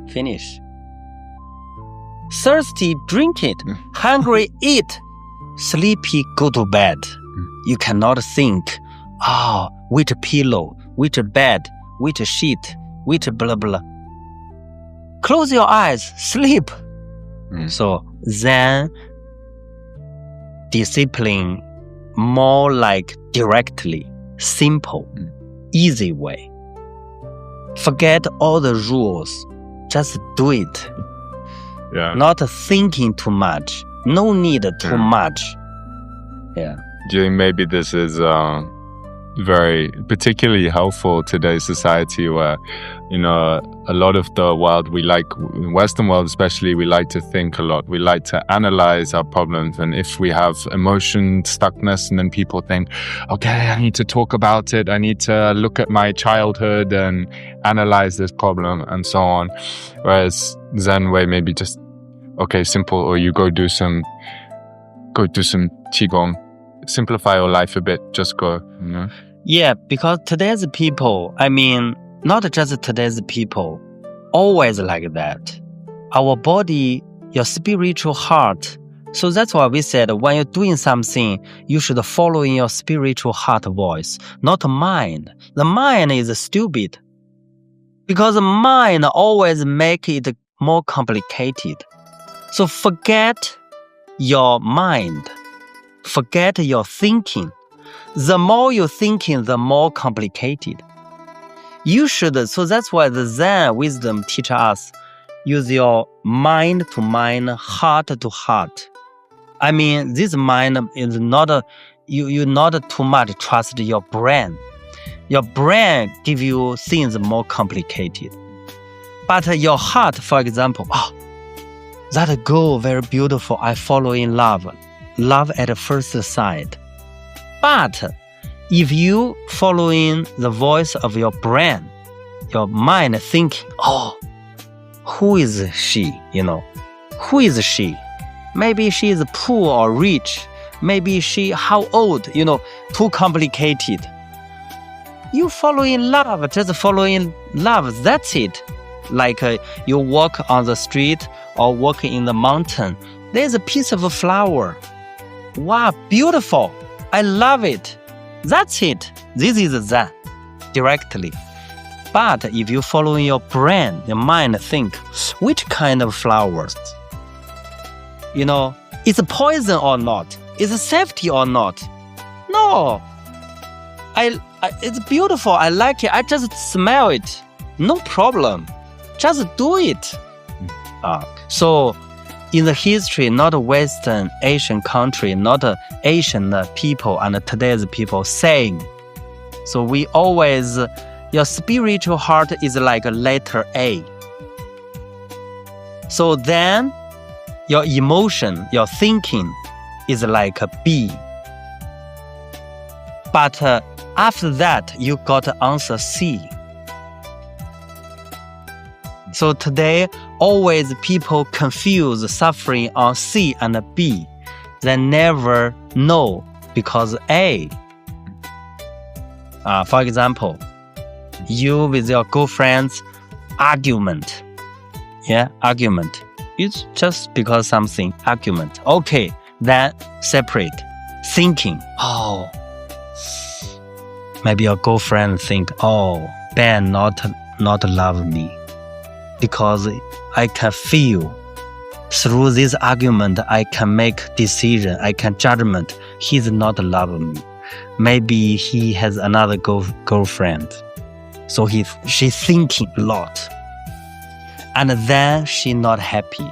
Finish. Thirsty, drink it. Hungry, eat. Sleepy, go to bed. You cannot think, which pillow, which bed, which sheet, which blah blah. Close your eyes, sleep. So Zen discipline more like directly, simple, easy way. Forget all the rules. Just do it. Yeah. Not thinking too much. No need too much. Yeah. Do you think maybe this is very particularly helpful today's society where, a lot of the world in Western world especially, we like to think a lot. We like to analyze our problems. And if we have emotion stuckness, and then people think, okay, I need to talk about it. I need to look at my childhood and analyze this problem and so on. Whereas Zen way, maybe just, okay, simple, or you go do some Qigong. Simplify your life a bit, just go, Yeah, because today's people, not just today's people, always like that. Our body, your spiritual heart. So that's why we said when you're doing something, you should follow in your spiritual heart voice, not mind. The mind is stupid. Because the mind always make it more complicated. So forget your mind. Forget your thinking. The more you're thinking, the more complicated. You should, so that's why the Zen wisdom teach us, use your mind to mind, heart to heart. This mind is not, you not too much trust your brain. Your brain give you things more complicated. But your heart, for example, that girl very beautiful, I follow in love. Love at first sight. But if you following the voice of your brain, your mind thinking, who is she? Who is she? Maybe she is poor or rich. Maybe how old? Too complicated. You following love, just following love. That's it. Like you walk on the street or walk in the mountain. There's a piece of a flower. Wow, beautiful. I love it. That's it. This is Zen, directly. But if you follow your brain, your mind think, which kind of flowers? Is it poison or not? Is it safety or not? No. It's beautiful. I like it. I just smell it. No problem. Just do it. So in the history, not a Western Asian country, not a Asian people and today's people saying. So we always, your spiritual heart is like a letter A. So then your emotion, your thinking is like a B. But after that, you got to answer C. So today, always people confuse suffering on C and B. They never know because A. For example, you with your girlfriend's argument. Yeah, argument. It's just because something, argument. Okay, then separate. Thinking, maybe your girlfriend think, Ben not love me. Because I can feel through this argument, I can make decision, I can judgment. He's not loving me. maybe he has another girlfriend. So she's thinking a lot. And then she not happy.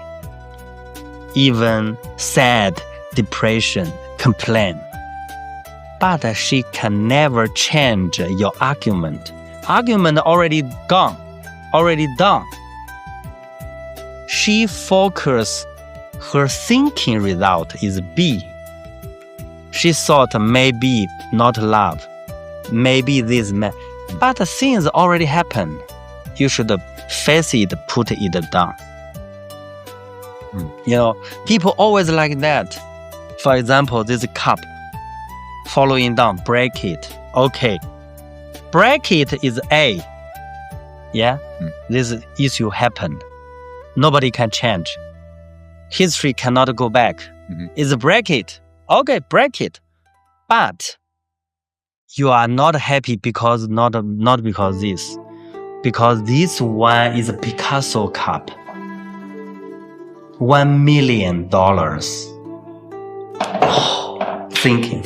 Even sad, depression, complain. But she can never change your argument. Argument already gone, already done. She focus her thinking result is B. She thought maybe not love, maybe this man, but things already happened. You should face it, put it down. You know, people always like that. For example, this cup falling down, break it. Okay, break it is A. Yeah, this issue happened. Nobody can change. History cannot go back. It's break it. Okay, break it. But you are not happy because not because this. Because this one is a Picasso cup. $1 million. Oh, thinking.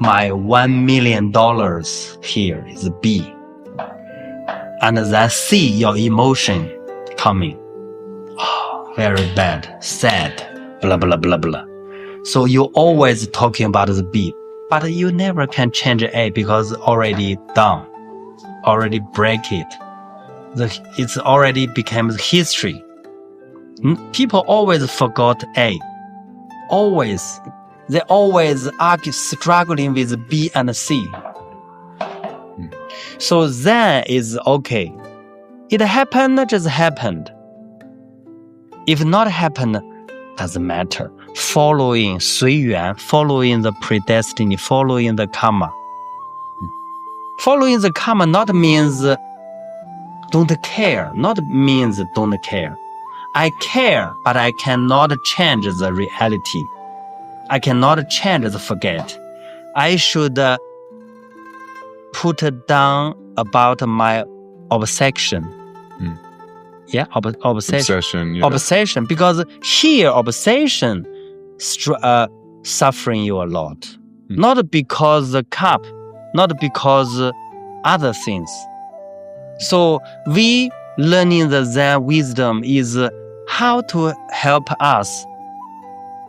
My $1 million here is B. And then see your emotion coming. Oh, very bad, sad, blah, blah, blah, blah. So you always talking about the B, but you never can change A because already done, already break it. It's already became history. People always forgot A. Always. They always argue, struggling with B and C. So Zen is okay. It happened, just happened. If not happened, doesn't matter. Following 随缘, following the predestiny, following the karma. Following the karma not means don't care, not means don't care. I care, but I cannot change the reality. I cannot change the forget. I should put down about my obsession. Yeah, obsession. Yeah. Obsession, because here obsession suffering you a lot. Not because the cup, not because other things. So we learning the Zen wisdom is how to help us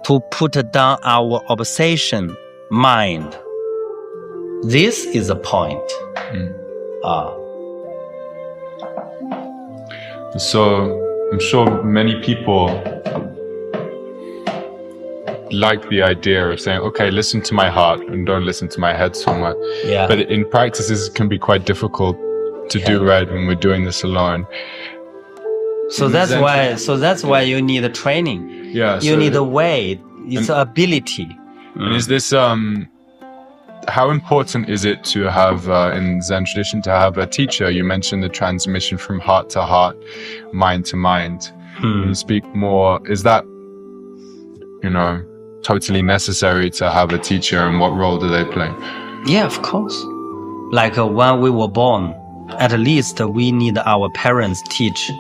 to put down our obsession mind. This is the point. So I'm sure many people like the idea of saying, okay, listen to my heart and don't listen to my head so much. Yeah. But in practice, this can be quite difficult to do right when we're doing this alone. So that's why you need a training. Yeah. You need a way. It's ability. And is this how important is it to have in Zen tradition to have a teacher? You mentioned the transmission from heart to heart, mind to mind. Can you speak more? Is that totally necessary to have a teacher, and what role do they play? Yeah, of course. Like when we were born, at least we need our parents teach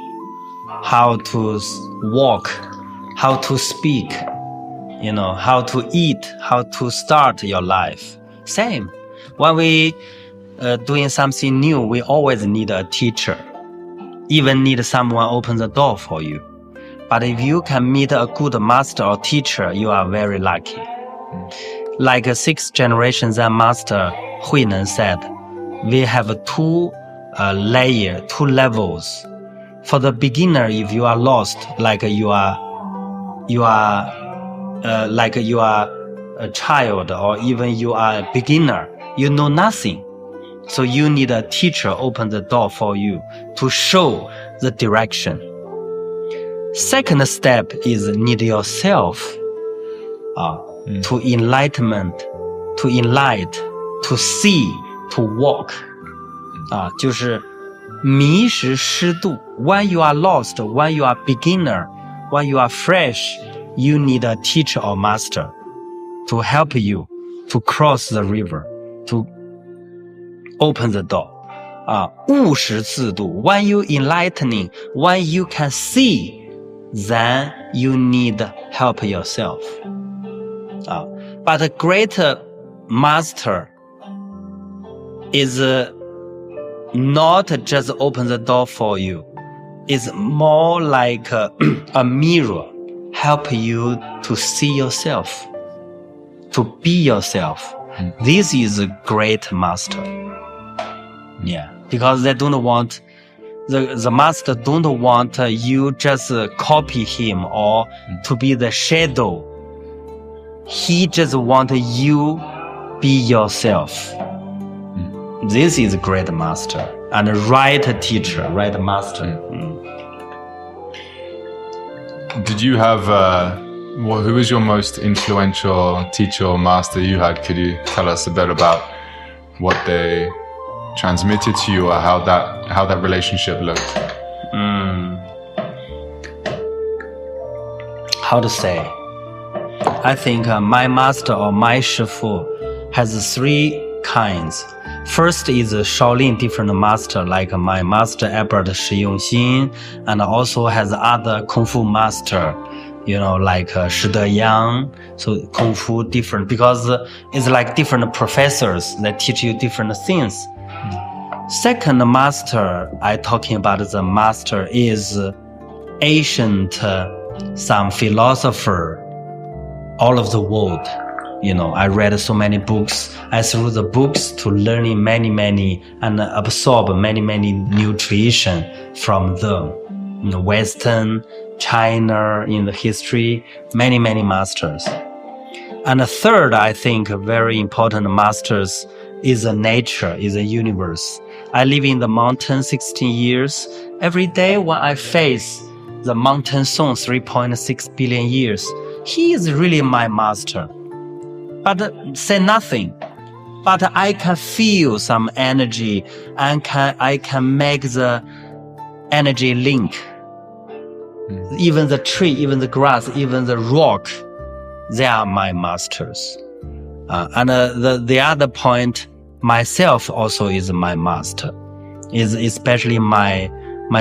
how to walk, how to speak, how to eat, how to start your life. Same. When we doing something new, we always need a teacher. Even need someone open the door for you. But if you can meet a good master or teacher, you are very lucky. Like a 6th generation Zen master Huinan said, we have two levels. For the beginner, if you are lost, like you are a child, or even you are a beginner, you know nothing. So you need a teacher open the door for you to show the direction. Second step is need yourself to enlightenment, to enlight, to see, to walk. 就是迷时失度. When you are lost, when you are beginner, when you are fresh, you need a teacher or master to help you to cross the river, to open the door. 悟时自度. When you enlightening, when you can see, then you need help yourself. But a great master is not just open the door for you. It's more like a mirror, help you to see yourself, to be yourself. This is a great master. Yeah, because they don't want, the master don't want you just copy him or to be the shadow. He just want you be yourself. This is a great master and a right teacher, right master. Did you have, who was your most influential teacher or master you had? Could you tell us a bit about what they transmitted to you or how that relationship looked? How to say? I think my master or my shifu has three kinds. First is Shaolin different master, like my master Albert Shi Yan, and also has other Kung Fu master, like Shi Yan. So Kung Fu different because it's like different professors that teach you different things. Second master I talking about the master is ancient some philosopher all of the world. I read so many books. I through the books to learning many and absorb many new tradition from them. Western, China, in the history, many masters. And the third, I think, very important masters is nature, is a universe. I live in the mountain 16 years. Every day when I face the mountain song 3.6 billion years, he is really my master. But say nothing. But I can feel some energy and I can make the energy link. Even the tree, even the grass, even the rock, they are my masters. And the other point, myself also is my master. Is especially my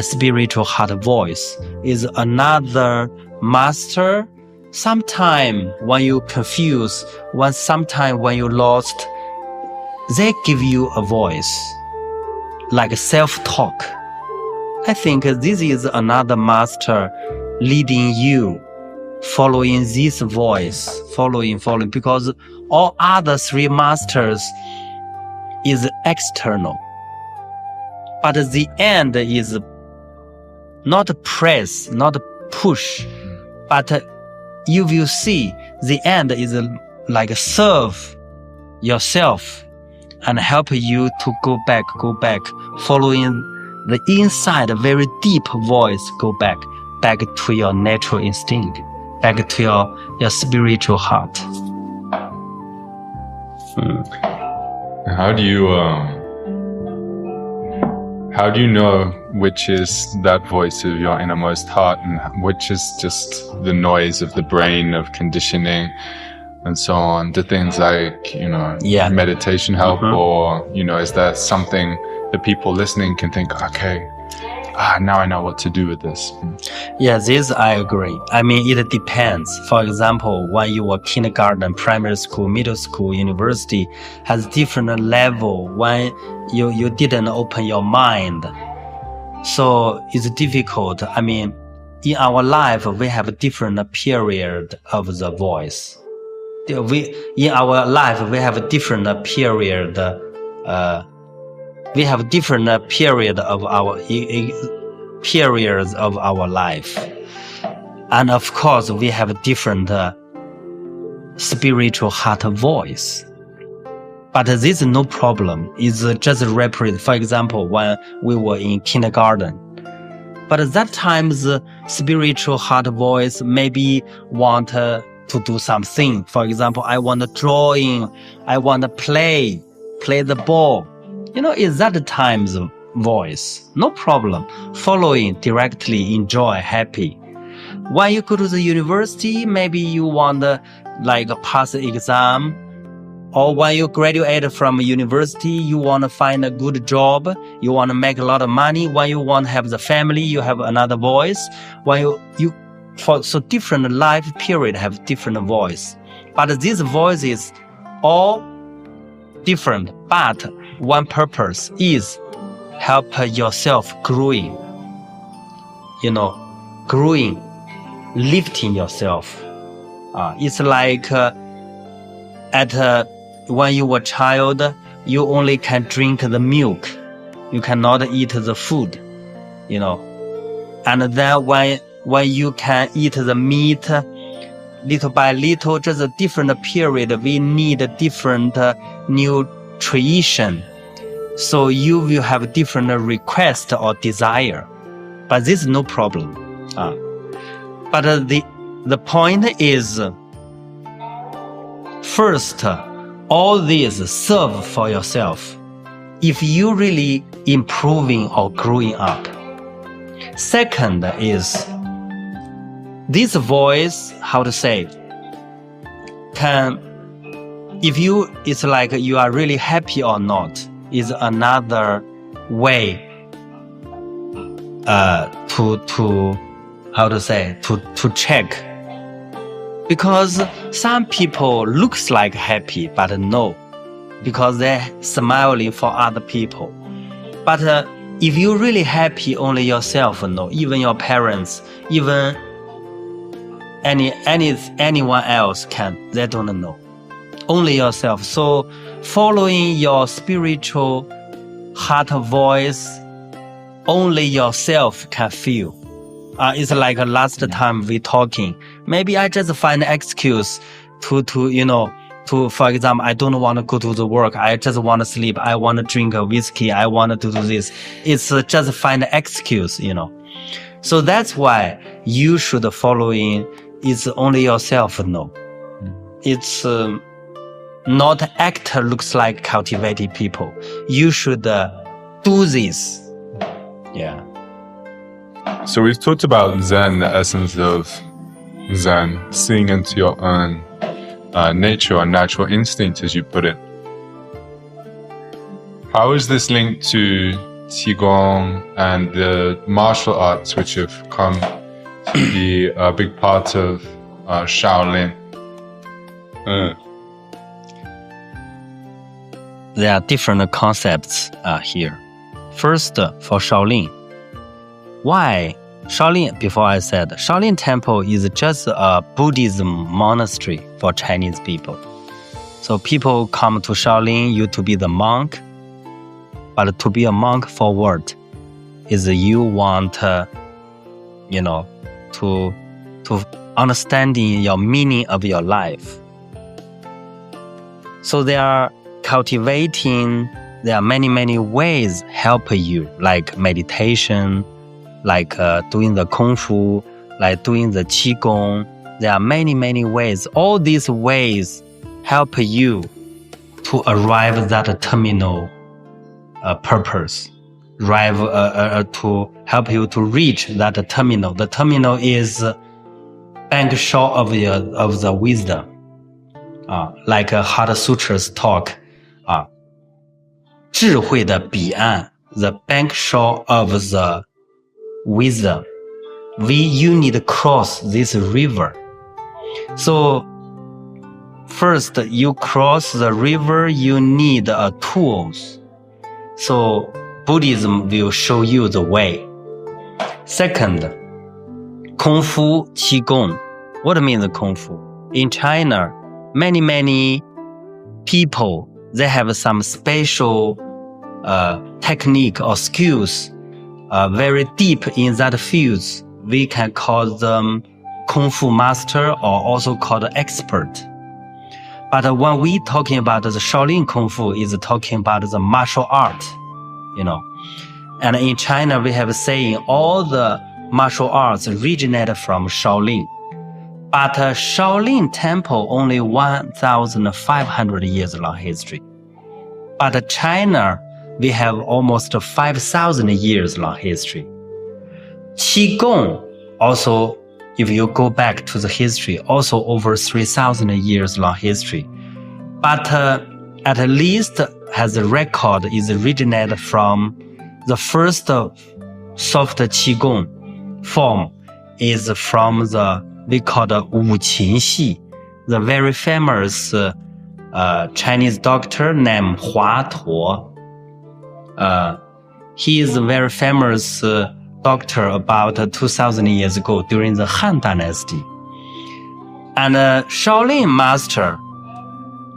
spiritual heart voice is another master. Sometime when you confuse, sometime when you lost, they give you a voice, like self-talk. I think this is another master leading you, following this voice, following, because all other three masters is external. But the end is not press, not push, but you will see the end is like serve yourself and help you to go back, following the inside, very deep voice, go back to your natural instinct, back to your spiritual heart. How do you know which is that voice of your innermost heart and which is just the noise of the brain, of conditioning and so on? Do things like, meditation help? Or, is there something that people listening can think, okay, now I know what to do with this? Yeah, this I agree. I mean, it depends. For example, when you were kindergarten, primary school, middle school, university has different level when you didn't open your mind. So it's difficult. I mean, in our life, we have a different period of the voice. In our life, we have a different period, we have different periods of our life. And of course, we have different spiritual heart voice. But this is no problem. It's just represent. For example, when we were in kindergarten, but at that time, the spiritual heart voice maybe want to do something. For example, I want to drawing, I want to play the ball. Is that time's voice? No problem. Following directly, enjoy, happy. When you go to the university, maybe you want to pass the exam. Or when you graduate from university, you want to find a good job. You want to make a lot of money. When you want to have the family, you have another voice. When so different life period have different voice. But these voices all different, but one purpose is help yourself growing, growing, lifting yourself. It's like when you were a child, you only can drink the milk. You cannot eat the food, And then when you can eat the meat, little by little, just a different period, we need a different nutrition. So you will have different request or desire. But this is no problem. But the point is, first, all these serve for yourself. If you really improving or growing up. Second is, this voice, how to say, it's like you are really happy or not, is another way to check. Because some people looks like happy, but no, because they're smiling for other people. But if you're really happy, only yourself know, even your parents, even anyone else they don't know. Only yourself. So following your spiritual heart voice, only yourself can feel. It's like last time we talking. Maybe I just find an excuse to for example, I don't want to go to the work. I just want to sleep. I want to drink a whiskey. I want to do this. It's just find an excuse, So that's why you should following. It's only yourself know. It's not actor looks like cultivated people. You should do this. Yeah. So we've talked about Zen, the essence of Zen, seeing into your own nature or natural instinct, as you put it. How is this linked to Qigong and the martial arts, which have come to be a big part of Shaolin? There are different concepts here. First, for Shaolin. Why? Shaolin, before I said, Shaolin Temple is just a Buddhism monastery for Chinese people. So people come to Shaolin, you to be the monk. But to be a monk for what? Is you want, to understanding your meaning of your life. So there are many, many ways help you, like meditation, like doing the Kung Fu, like doing the Qigong. There are many, many ways. All these ways help you to arrive at that terminal purpose, to help you to reach that terminal. The terminal is bank short of the wisdom, like Heart Sutras talk, 智慧的彼岸, the bank shore of the wisdom. You need to cross this river. So first, you cross the river, you need tools. So Buddhism will show you the way. Second, Kung Fu, Qigong. What means Kung Fu? In China, many people, they have some special technique or skills, very deep in that fields. We can call them Kung Fu master or also called expert. But when we talking about the Shaolin Kung Fu, is talking about the martial art, And in China, we have a saying, all the martial arts originate from Shaolin. But Shaolin Temple only 1,500 years long history. But China, we have almost 5,000 years long history. Qigong also, if you go back to the history, also over 3,000 years long history. But at least has a record is originated from the first soft Qigong form is from we call the Wuqin Xi. the very famous Chinese doctor named Hua Tuo. He is a very famous doctor about 2,000 years ago during the Han Dynasty. And Shaolin master,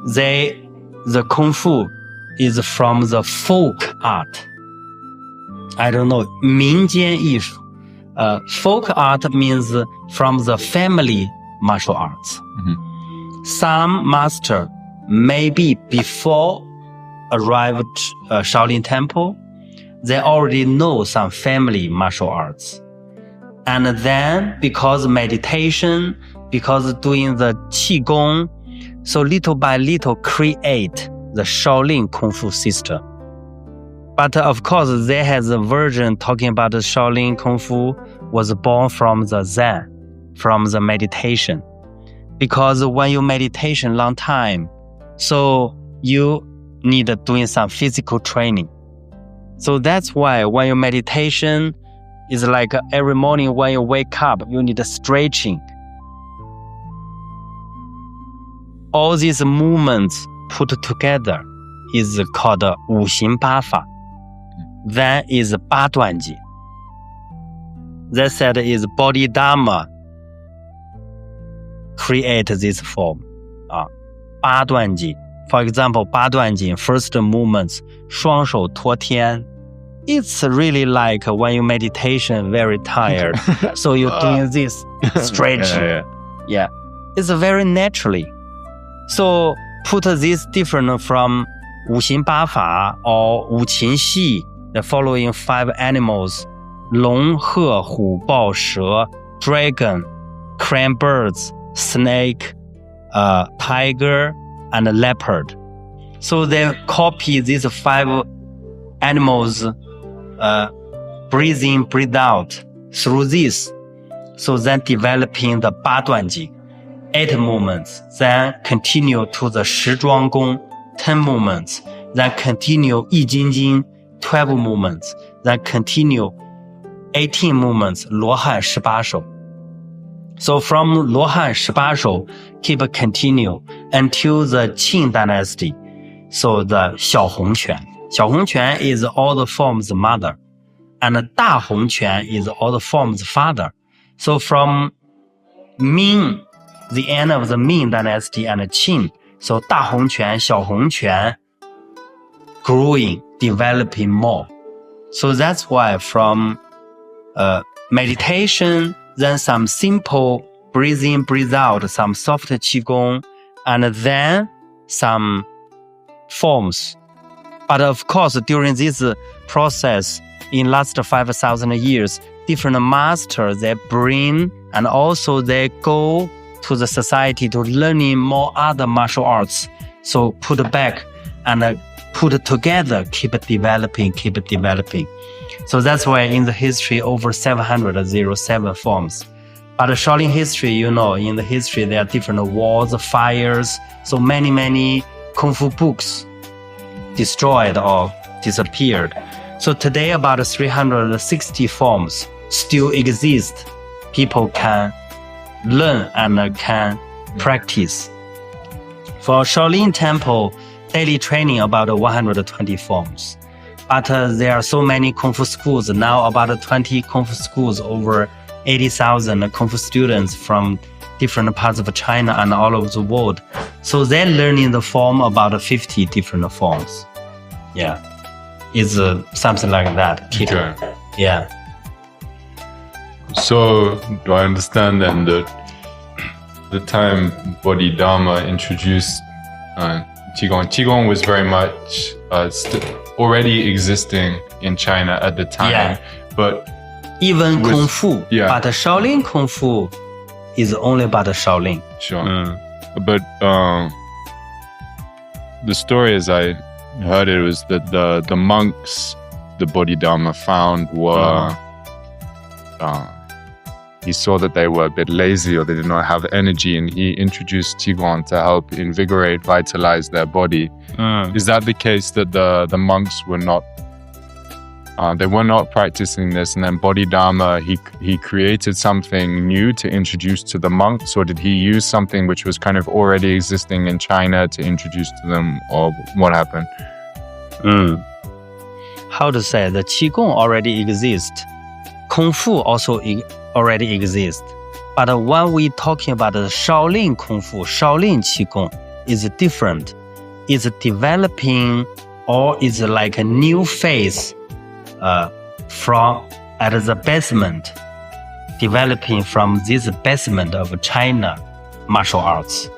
the Kung Fu is from the folk art. I don't know, 民间艺术. Folk art means from the family martial arts. Some master maybe before arrived Shaolin Temple, they already know some family martial arts. And then because meditation, because doing the Qigong, so little by little create the Shaolin Kung Fu system. But of course, there has a version talking about the Shaolin Kung Fu was born from the Zen, from the meditation. Because when you meditation long time, so you need doing some physical training. So that's why when your meditation is like every morning when you wake up, you need stretching. All these movements put together is called 五行八法. Then is 八段锦. That said is body dharma create this form. 八段锦. For example, 八段锦 first movements 双手托天. It's really like when you meditation very tired. So you're doing this stretching. Yeah. It's very naturally. So put this different from 五行八法 or 五禽戏, the following 5 animals: 龙、鹤、虎、豹、蛇, dragon, crane birds, snake, tiger, and leopard. So they copy these 5 animals, breathe in, breathe out through this. So then developing the 八段锦, 8 movements, then continue to the 十庄功, 10 movements, then continue 易筋经, 12 movements, then continue 18 movements, 罗汉十八手. So from 罗汉十八手 keep continue until the Qin dynasty. So the 小红拳. 小红拳 is all the forms mother, and 大红拳 is all the forms father. So from Ming, the end of the Ming dynasty and Qin, so 大红拳, 小红拳 growing, developing more. So that's why from meditation, then some simple breathe in, breathe out, some soft qigong, and then some forms. But of course, during this process, in last 5,000 years, different masters, they bring and also they go to the society to learning more other martial arts. So put back and put together, keep developing. So that's why in the history, over 707 forms. But Shaolin history, in the history, there are different wars, fires, so many Kung Fu books destroyed or disappeared. So today, about 360 forms still exist. People can learn and can practice. For Shaolin Temple, daily training about 120 forms. But there are so many Kung Fu schools, now about 20 Kung Fu schools, over 80,000 Kung Fu students from different parts of China and all over the world. So they're learning the form about 50 different forms. Yeah. It's something like that. Okay. Yeah. So do I understand then that the time Bodhidharma introduced Qigong was very much already existing in China at the time, but even Kung Fu, yeah. But Shaolin Kung Fu is only about Shaolin. Sure. But the story as I heard it was that the monks the Bodhidharma found were he saw that they were a bit lazy or they did not have energy, and he introduced Qigong to help invigorate, vitalize their body. Is that the case, that the monks were not They were not practicing this, and then Bodhidharma, he created something new to introduce to the monks, or did he use something which was kind of already existing in China to introduce to them, or what happened? How to say, the Qigong already exists. Kung Fu also already exists. But when we talking about the Shaolin Kung Fu, Shaolin Qigong is different. It's developing, or is like a new phase from at the basement, developing from this basement of China martial arts.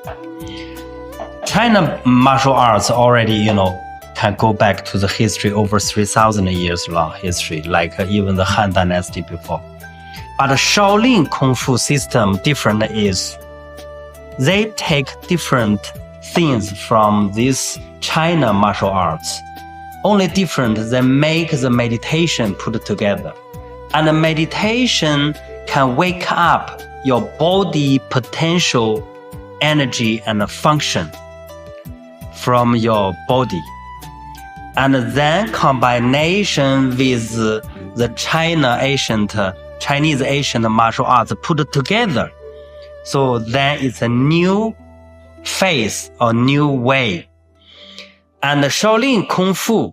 China martial arts already, can go back to the history over 3,000 years long history, like even the Han Dynasty before. But the Shaolin Kung Fu system different is they take different things from this China martial arts. Only different, they make the meditation put together. And the meditation can wake up your body potential energy and function from your body. And then combination with the Chinese ancient martial arts put together. So then it's a new phase or new way. And the Shaolin Kung Fu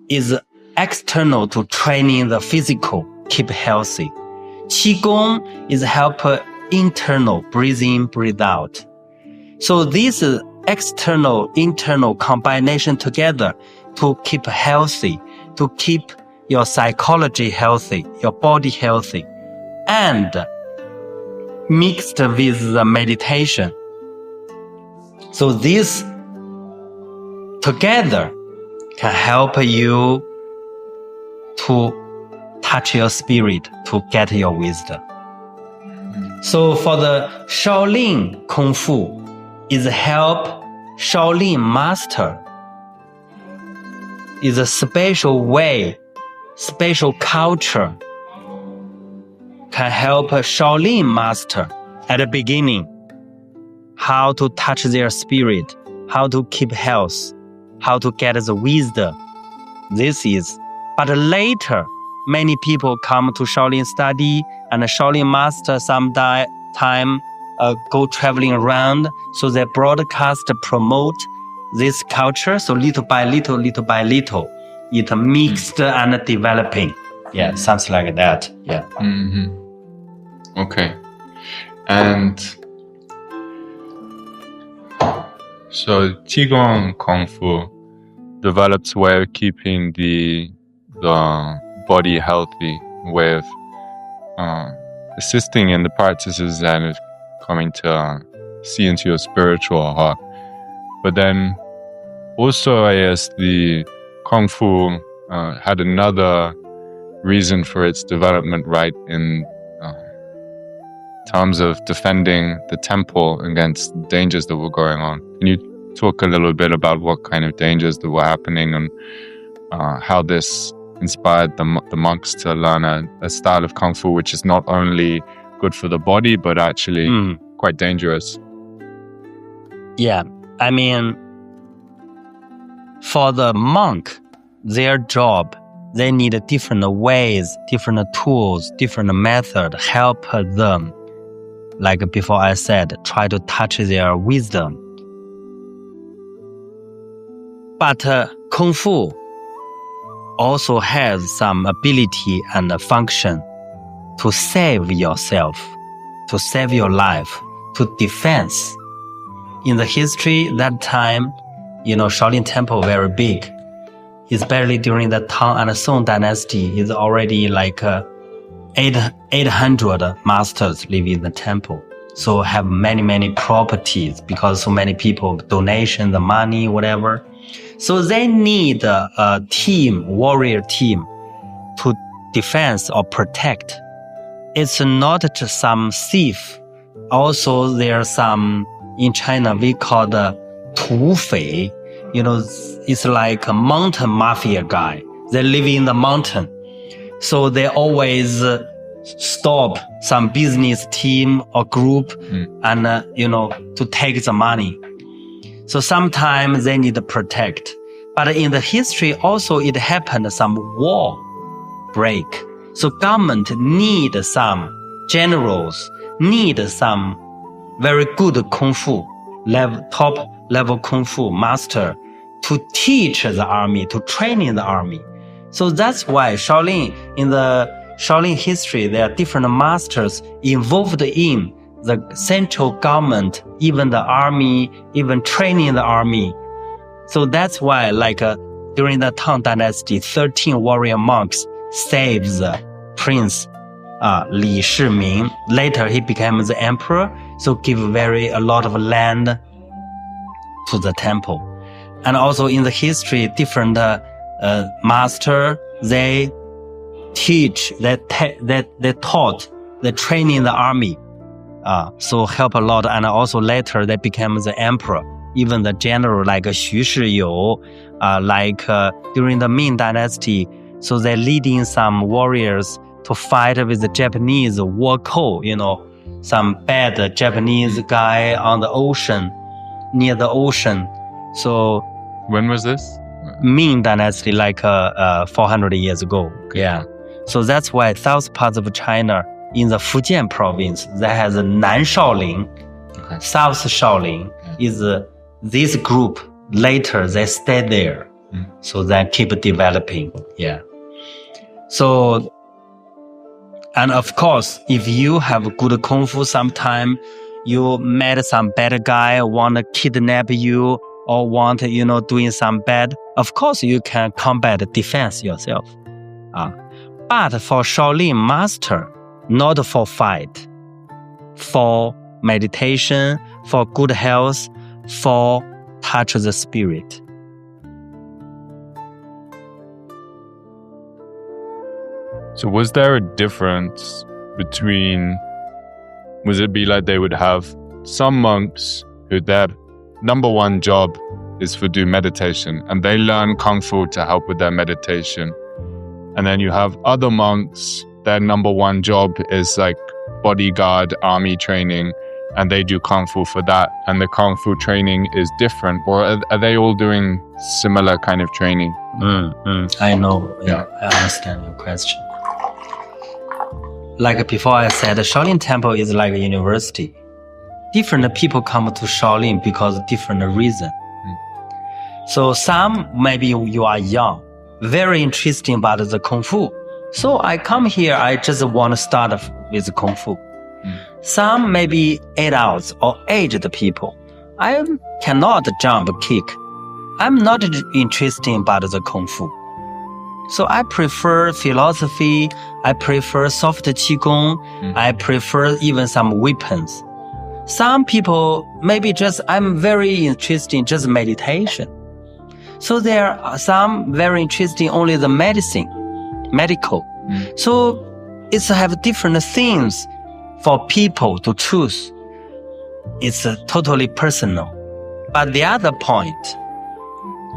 is external to training the physical, keep healthy. Qigong is help internal, breathe in, breathe out. So this external, internal combination together to keep healthy, to keep your psychology healthy, your body healthy, and mixed with the meditation. So this together can help you to touch your spirit, to get your wisdom. So for the Shaolin Kung Fu is help Shaolin master, is a special way, special culture, can help a Shaolin master at the beginning, how to touch their spirit, how to keep health, how to get the wisdom. But later, many people come to Shaolin study, and the Shaolin master sometime go traveling around, so they broadcast, promote this culture. So little by little, it mixed and developing. Yeah, something like that. Yeah. Mm-hmm. Okay. And so Qigong Kung Fu develops a way of keeping the body healthy, way of assisting in the practices and of coming to see into your spiritual heart. But then also, I guess, the Kung Fu had another reason for its development, right, in terms of defending the temple against dangers that were going on. Can you talk a little bit about what kind of dangers that were happening and how this inspired the monks to learn a style of Kung Fu which is not only good for the body, but actually quite dangerous? Yeah, I mean, for the monk, their job, they need different ways, different tools, different method help them. Like before I said, try to touch their wisdom. But Kung Fu also has some ability and function to save yourself, to save your life, to defense. In the history, that time, Shaolin Temple very big. Especially during the Tang and Song Dynasty, is already like 800 masters live in the temple. So have many properties because so many people donation the money, whatever. So they need a team, warrior team, to defense or protect. It's not just some thief. Also, there are some in China we call the Tu Fei. It's like a mountain mafia guy. They live in the mountain. So they always stop some business team or group and, to take the money. So sometimes they need to protect. But in the history also it happened some war break. So government need some generals, need some very good kung fu, top level kung fu master to teach the army, to train in the army. So that's why Shaolin, in the Shaolin history, there are different masters involved in the central government, even the army, even training the army. So that's why, during the Tang Dynasty, 13 warrior monks saved the prince Li Shiming. Later, he became the emperor, so give a lot of land to the temple. And also in the history, different master, they teach, they taught, they train in the army. So help a lot. And also later, they became the emperor. Even the general like Xu Shiyu, during the Ming Dynasty, so they're leading some warriors to fight with the Japanese war code, some bad Japanese guy on the ocean, near the ocean. So when was this? Ming Dynasty, 400 years ago. Yeah. So that's why south parts of China, in the Fujian province, that has a Nan Shaolin, Okay. South Shaolin is this group. Later, they stay there. So they keep developing. Yeah. So, and of course, if you have good kung fu, sometime you met some bad guy, want to kidnap you or want, doing some bad, of course you can combat defense yourself. But for Shaolin master, not for fight, for meditation, for good health, for touch the spirit. So was there a difference between, was it be like they would have some monks who their number one job is to do meditation and they learn Kung Fu to help with their meditation. And then you have other monks, their number one job is like bodyguard, army training, and they do Kung Fu for that. And the Kung Fu training is different, or are they all doing similar kind of training? I know. Yeah. I understand your question. Like before I said, the Shaolin Temple is like a university. Different people come to Shaolin because of different reason. So some, maybe you are young, very interesting about the Kung Fu. So I come here, I just want to start with Kung Fu. Some maybe adults or aged people. I cannot jump, kick. I'm not interested about the Kung Fu. So I prefer philosophy. I prefer soft Qigong. I prefer even some weapons. Some people maybe I'm very interested in just meditation. So there are some very interesting only the medical. So it's have different things for people to choose. It's totally personal. But the other point,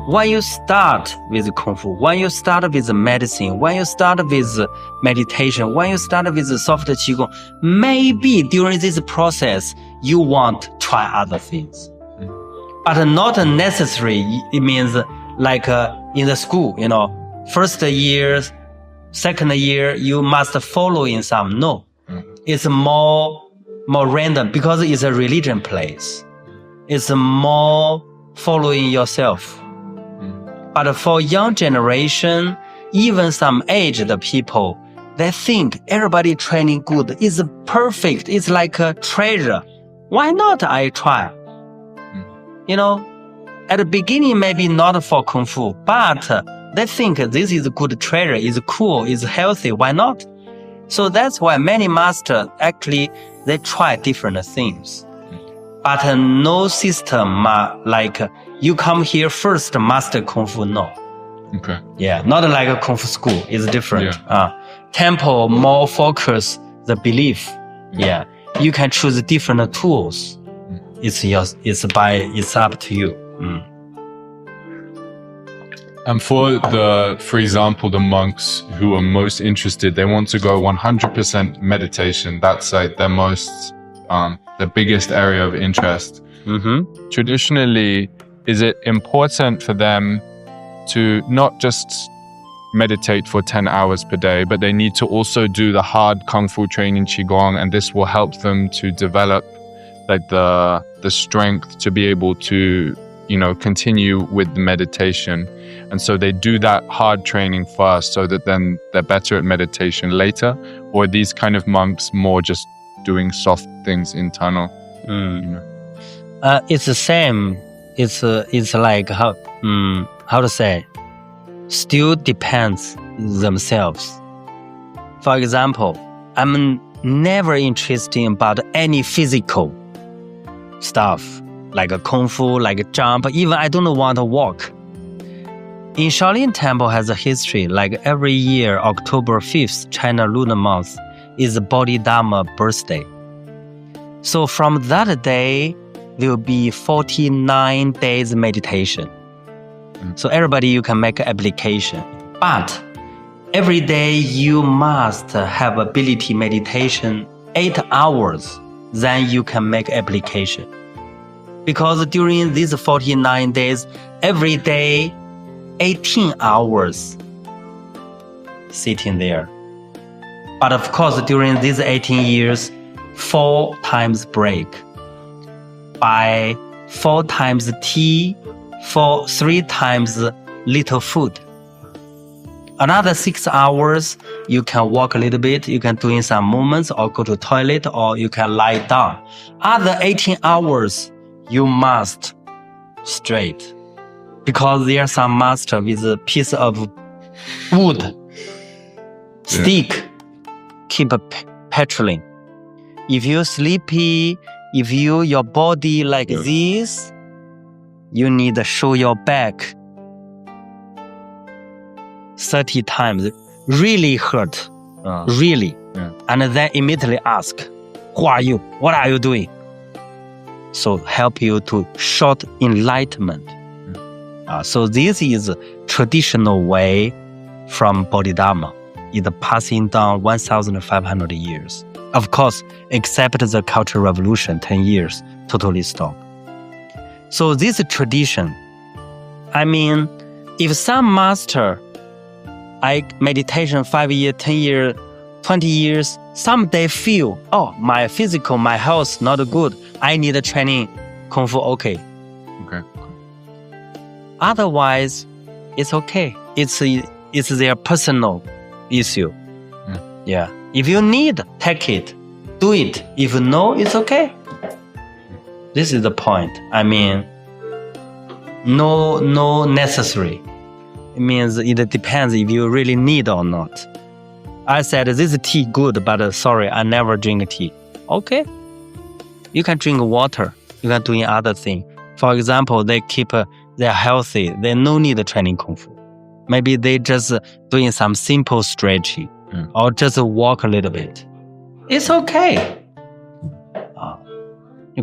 when you start with Kung Fu, when you start with medicine, when you start with meditation, when you start with soft Qigong, maybe during this process, you want to try other things. But not necessary. It means like in the school, first year, second year, you must follow in some. No, it's more random because it's a religion place. It's more following yourself. But for young generation, even some aged people, they think everybody training good is perfect. It's like a treasure. Why not I try? At the beginning, maybe not for Kung Fu, but they think this is a good treasure, is cool, is healthy. Why not? So that's why many masters, actually, they try different things. But no system like you come here first, master Kung Fu, no. Okay. Yeah, not like a Kung Fu school. It's different. Yeah. Temple more focus the belief. Yeah. You can choose different tools. It's up to you. And for example, the monks who are most interested, they want to go 100% meditation. That's like their most, the biggest area of interest. Traditionally, is it important for them to not just meditate for 10 hours per day, but they need to also do the hard kung fu training qigong, and this will help them to develop like the strength to be able to, you know, continue with the meditation. And so they do that hard training first so that then they're better at meditation later. Or these kind of monks more just doing soft things internal. You know? It's the same. It's like how to say, still depends themselves. For example, I'm never interested about any physical stuff like a kung fu, like a jump. Even I don't want to walk. In Shaolin Temple has a history, like every year, October 5th, China lunar month, is the Bodhidharma birthday. So from that day, there will be 49 days meditation. So everybody, you can make an application. But every day you must have ability meditation 8 hours, then you can make application. Because during these 49 days, every day, 18 hours sitting there. But of course, during these 18 years, 4 times break. By 4 times tea, 3 times little food. Another 6 hours, you can walk a little bit, you can do some movements or go to toilet or you can lie down. Other 18 hours, you must straight. Because there are some master with a piece of wood, stick, keep patrolling. If you're sleepy, if your body like this, you need to show your back 30 times. Really hurt. Really. Yeah. And then immediately ask, who are you? What are you doing? So help you to short enlightenment. So this is a traditional way from Bodhidharma. It's passing down 1,500 years. Of course, except the Cultural Revolution, 10 years, totally stopped. So this tradition, I mean, if some master, meditation 5 years, 10 years, 20 years, someday feel, my physical, my health not good, I need a training Kung Fu, okay. Otherwise, it's okay. It's their personal issue. Yeah. If you need, take it, do it. If no, it's okay. This is the point. I mean, no necessary. It means it depends if you really need or not. I said this tea good, but sorry, I never drink tea. Okay. You can drink water. You can do other thing. For example, they keep they're healthy. They no need training Kung Fu. Maybe they just doing some simple stretching or just walk a little bit. It's okay.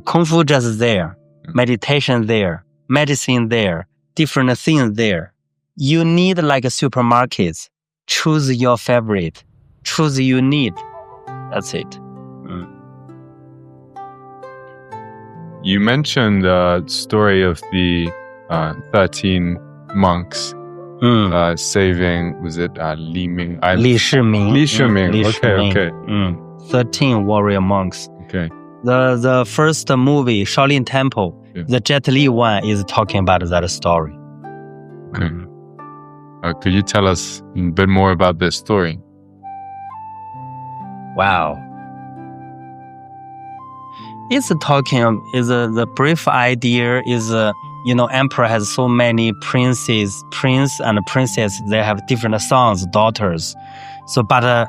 Kung Fu just there. Meditation there. Medicine there. Different things there. You need like a supermarket. Choose your favorite. Choose you need. That's it. You mentioned the story of the 13 monks saving, was it Li Ming? Li Shiming. Li Shiming. Okay. 13 warrior monks. Okay. The first movie, Shaolin Temple, the Jet Li one is talking about that story. Okay. Could you tell us a bit more about this story? Wow. It's talking, the brief idea is, emperor has so many prince and princess, they have different sons, daughters. So, but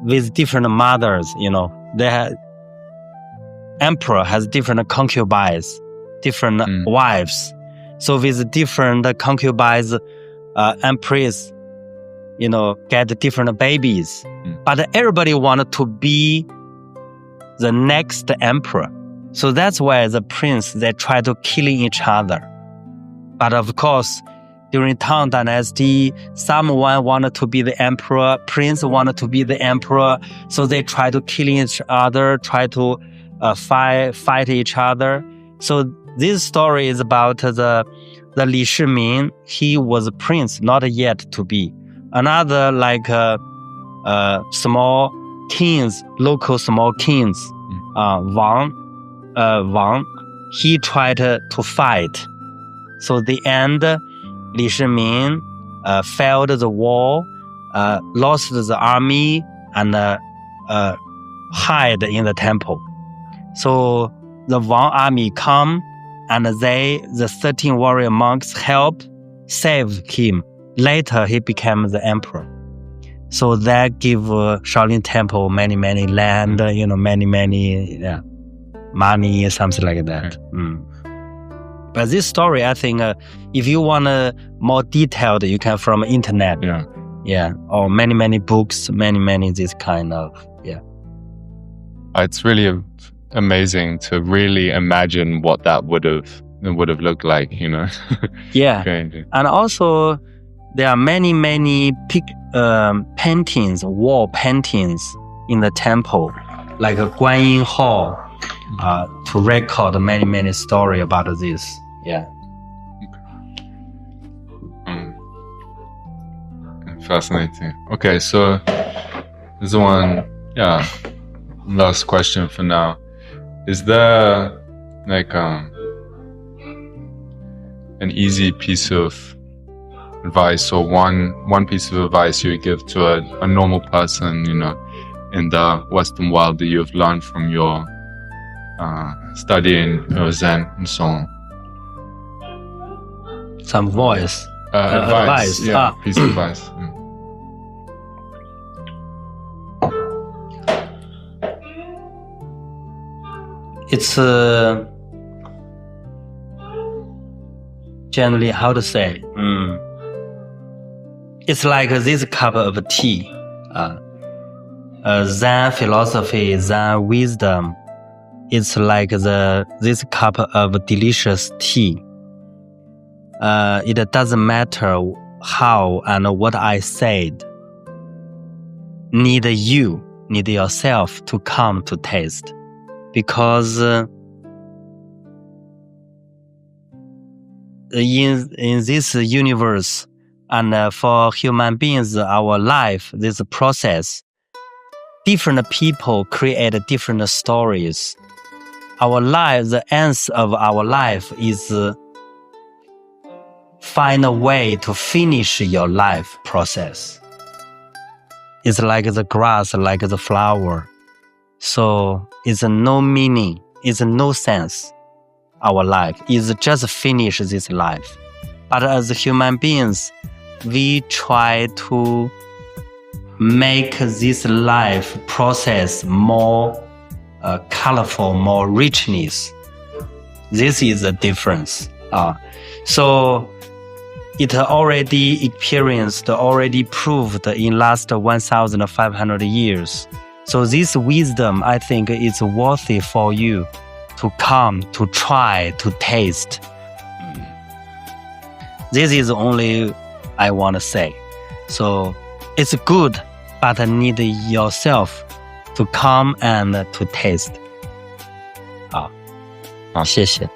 with different mothers, emperor has different concubines, different wives. So with different concubines, empress, get different babies. But everybody wanted to be the next emperor. So that's why the prince, they try to killing each other. But of course, during Tang Dynasty, someone wanted to be the emperor, prince wanted to be the emperor. So they try to killing each other, try to fight each other. So this story is about the Li Shiming. He was a prince, not yet to be. Another like small kings, local small kings, Wang, he tried to fight. So the end, Li Shiming failed the war, lost the army, and hide in the temple. So the Wang army come, and the 13 warrior monks help save him. Later, he became the emperor. So that give Shaolin Temple many land, many money, something like that. But this story, I think, if you want more detailed, you can from internet. Yeah, or many books, many this kind of, It's really amazing to really imagine what that would have looked like, Yeah, and also there are many paintings, wall paintings in the temple, like a Guanyin Hall, to record many story about this. Yeah. Fascinating. Okay, so there's one, last question for now. Is there like an easy piece of advice, or one piece of advice you would give to a normal person, in the Western world that you have learned from your studying Zen and so on? Some voice. Advice. Yeah, piece of advice. It's generally, how to say, it's like this cup of tea. Zen philosophy, Zen wisdom, it's like this cup of delicious tea. It doesn't matter how and what I said. Need yourself to come to taste. Because in this universe, and for human beings, our life, this process, different people create different stories. Our life, the end of our life is find a way to finish your life process. It's like the grass, like the flower. So it's no meaning, it's no sense. Our life is just finish this life. But as human beings, we try to make this life process more colorful, more richness. This is the difference. So it already experienced, already proved in last 1,500 years. So this wisdom, I think, is worthy for you to come, to try, to taste. This is only I want to say. So it's good, but need yourself to come and to taste. 谢谢。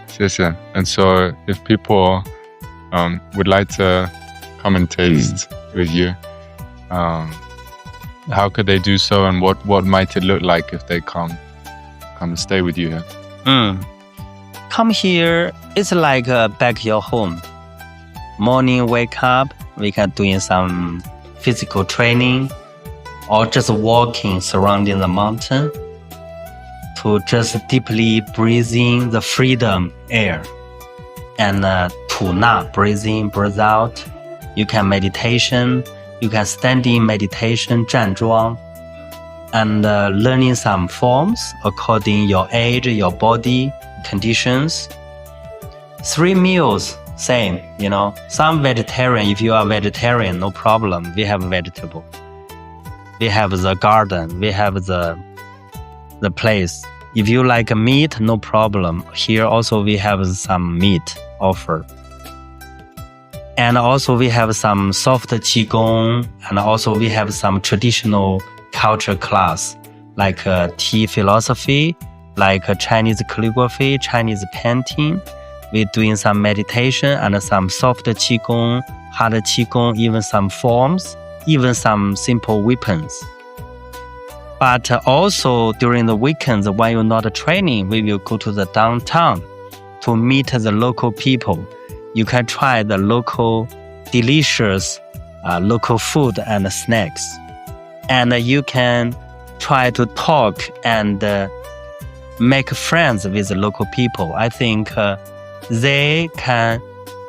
谢谢。And so if people would like to come and taste with you, how could they do so, and what might it look like if they come and stay with you here? Come here, it's like back your home. Morning, wake up, we can doing some physical training, or just walking surrounding the mountain, to just deeply breathing the freedom air, and to not breathe in, breathe out. You can meditation. You can stand in meditation, 站桩, and learning some forms according your age, your body conditions. 3 meals, same, Some vegetarian, if you are vegetarian, no problem. We have vegetable. We have the garden. We have the place. If you like meat, no problem. Here also we have some meat offer. And also we have some soft qigong, and also we have some traditional culture class, like tea philosophy, like Chinese calligraphy, Chinese painting, we're doing some meditation and some soft qigong, hard qigong, even some forms, even some simple weapons. But also during the weekends, when you're not training, we will go to the downtown to meet the local people. You can try the local delicious local food and snacks. And you can try to talk and make friends with the local people. I think they can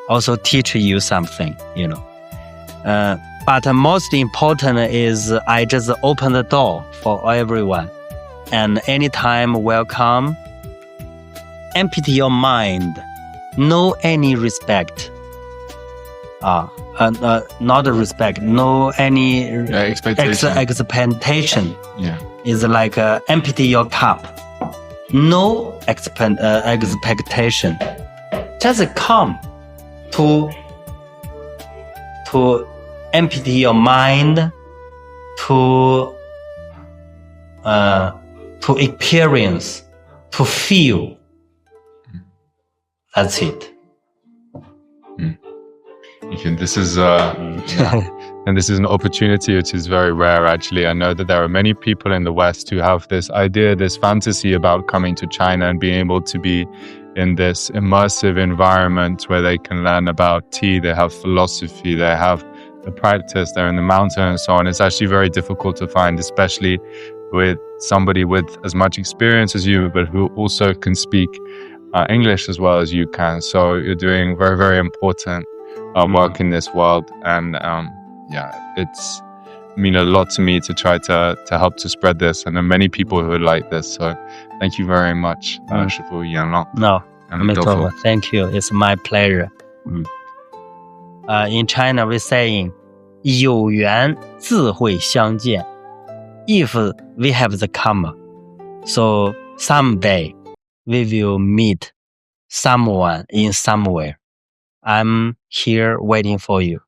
also teach you something, you know. But most important is I just open the door for everyone. And anytime welcome, empty your mind, no any respect. Not respect, no any expectation. Yeah. Is like empty your cup. No expectation. Just come to empty your mind, to experience, to feel. That's it. This is and this is an opportunity which is very rare, actually. I know that there are many people in the West who have this idea, this fantasy about coming to China and being able to be in this immersive environment where they can learn about tea, they have philosophy, they have the practice, they're in the mountain and so on. It's actually very difficult to find, especially with somebody with as much experience as you, but who also can speak English as well as you can. So you're doing very, very important work in this world, and it's mean a lot to me to try to help to spread this, and there are many people who would like this. So thank you very much, Shifu Yan Long. No, thank you. It's my pleasure. In China, we're saying 有缘自会相见. If we have the karma, so someday we will meet someone in somewhere. I'm here waiting for you.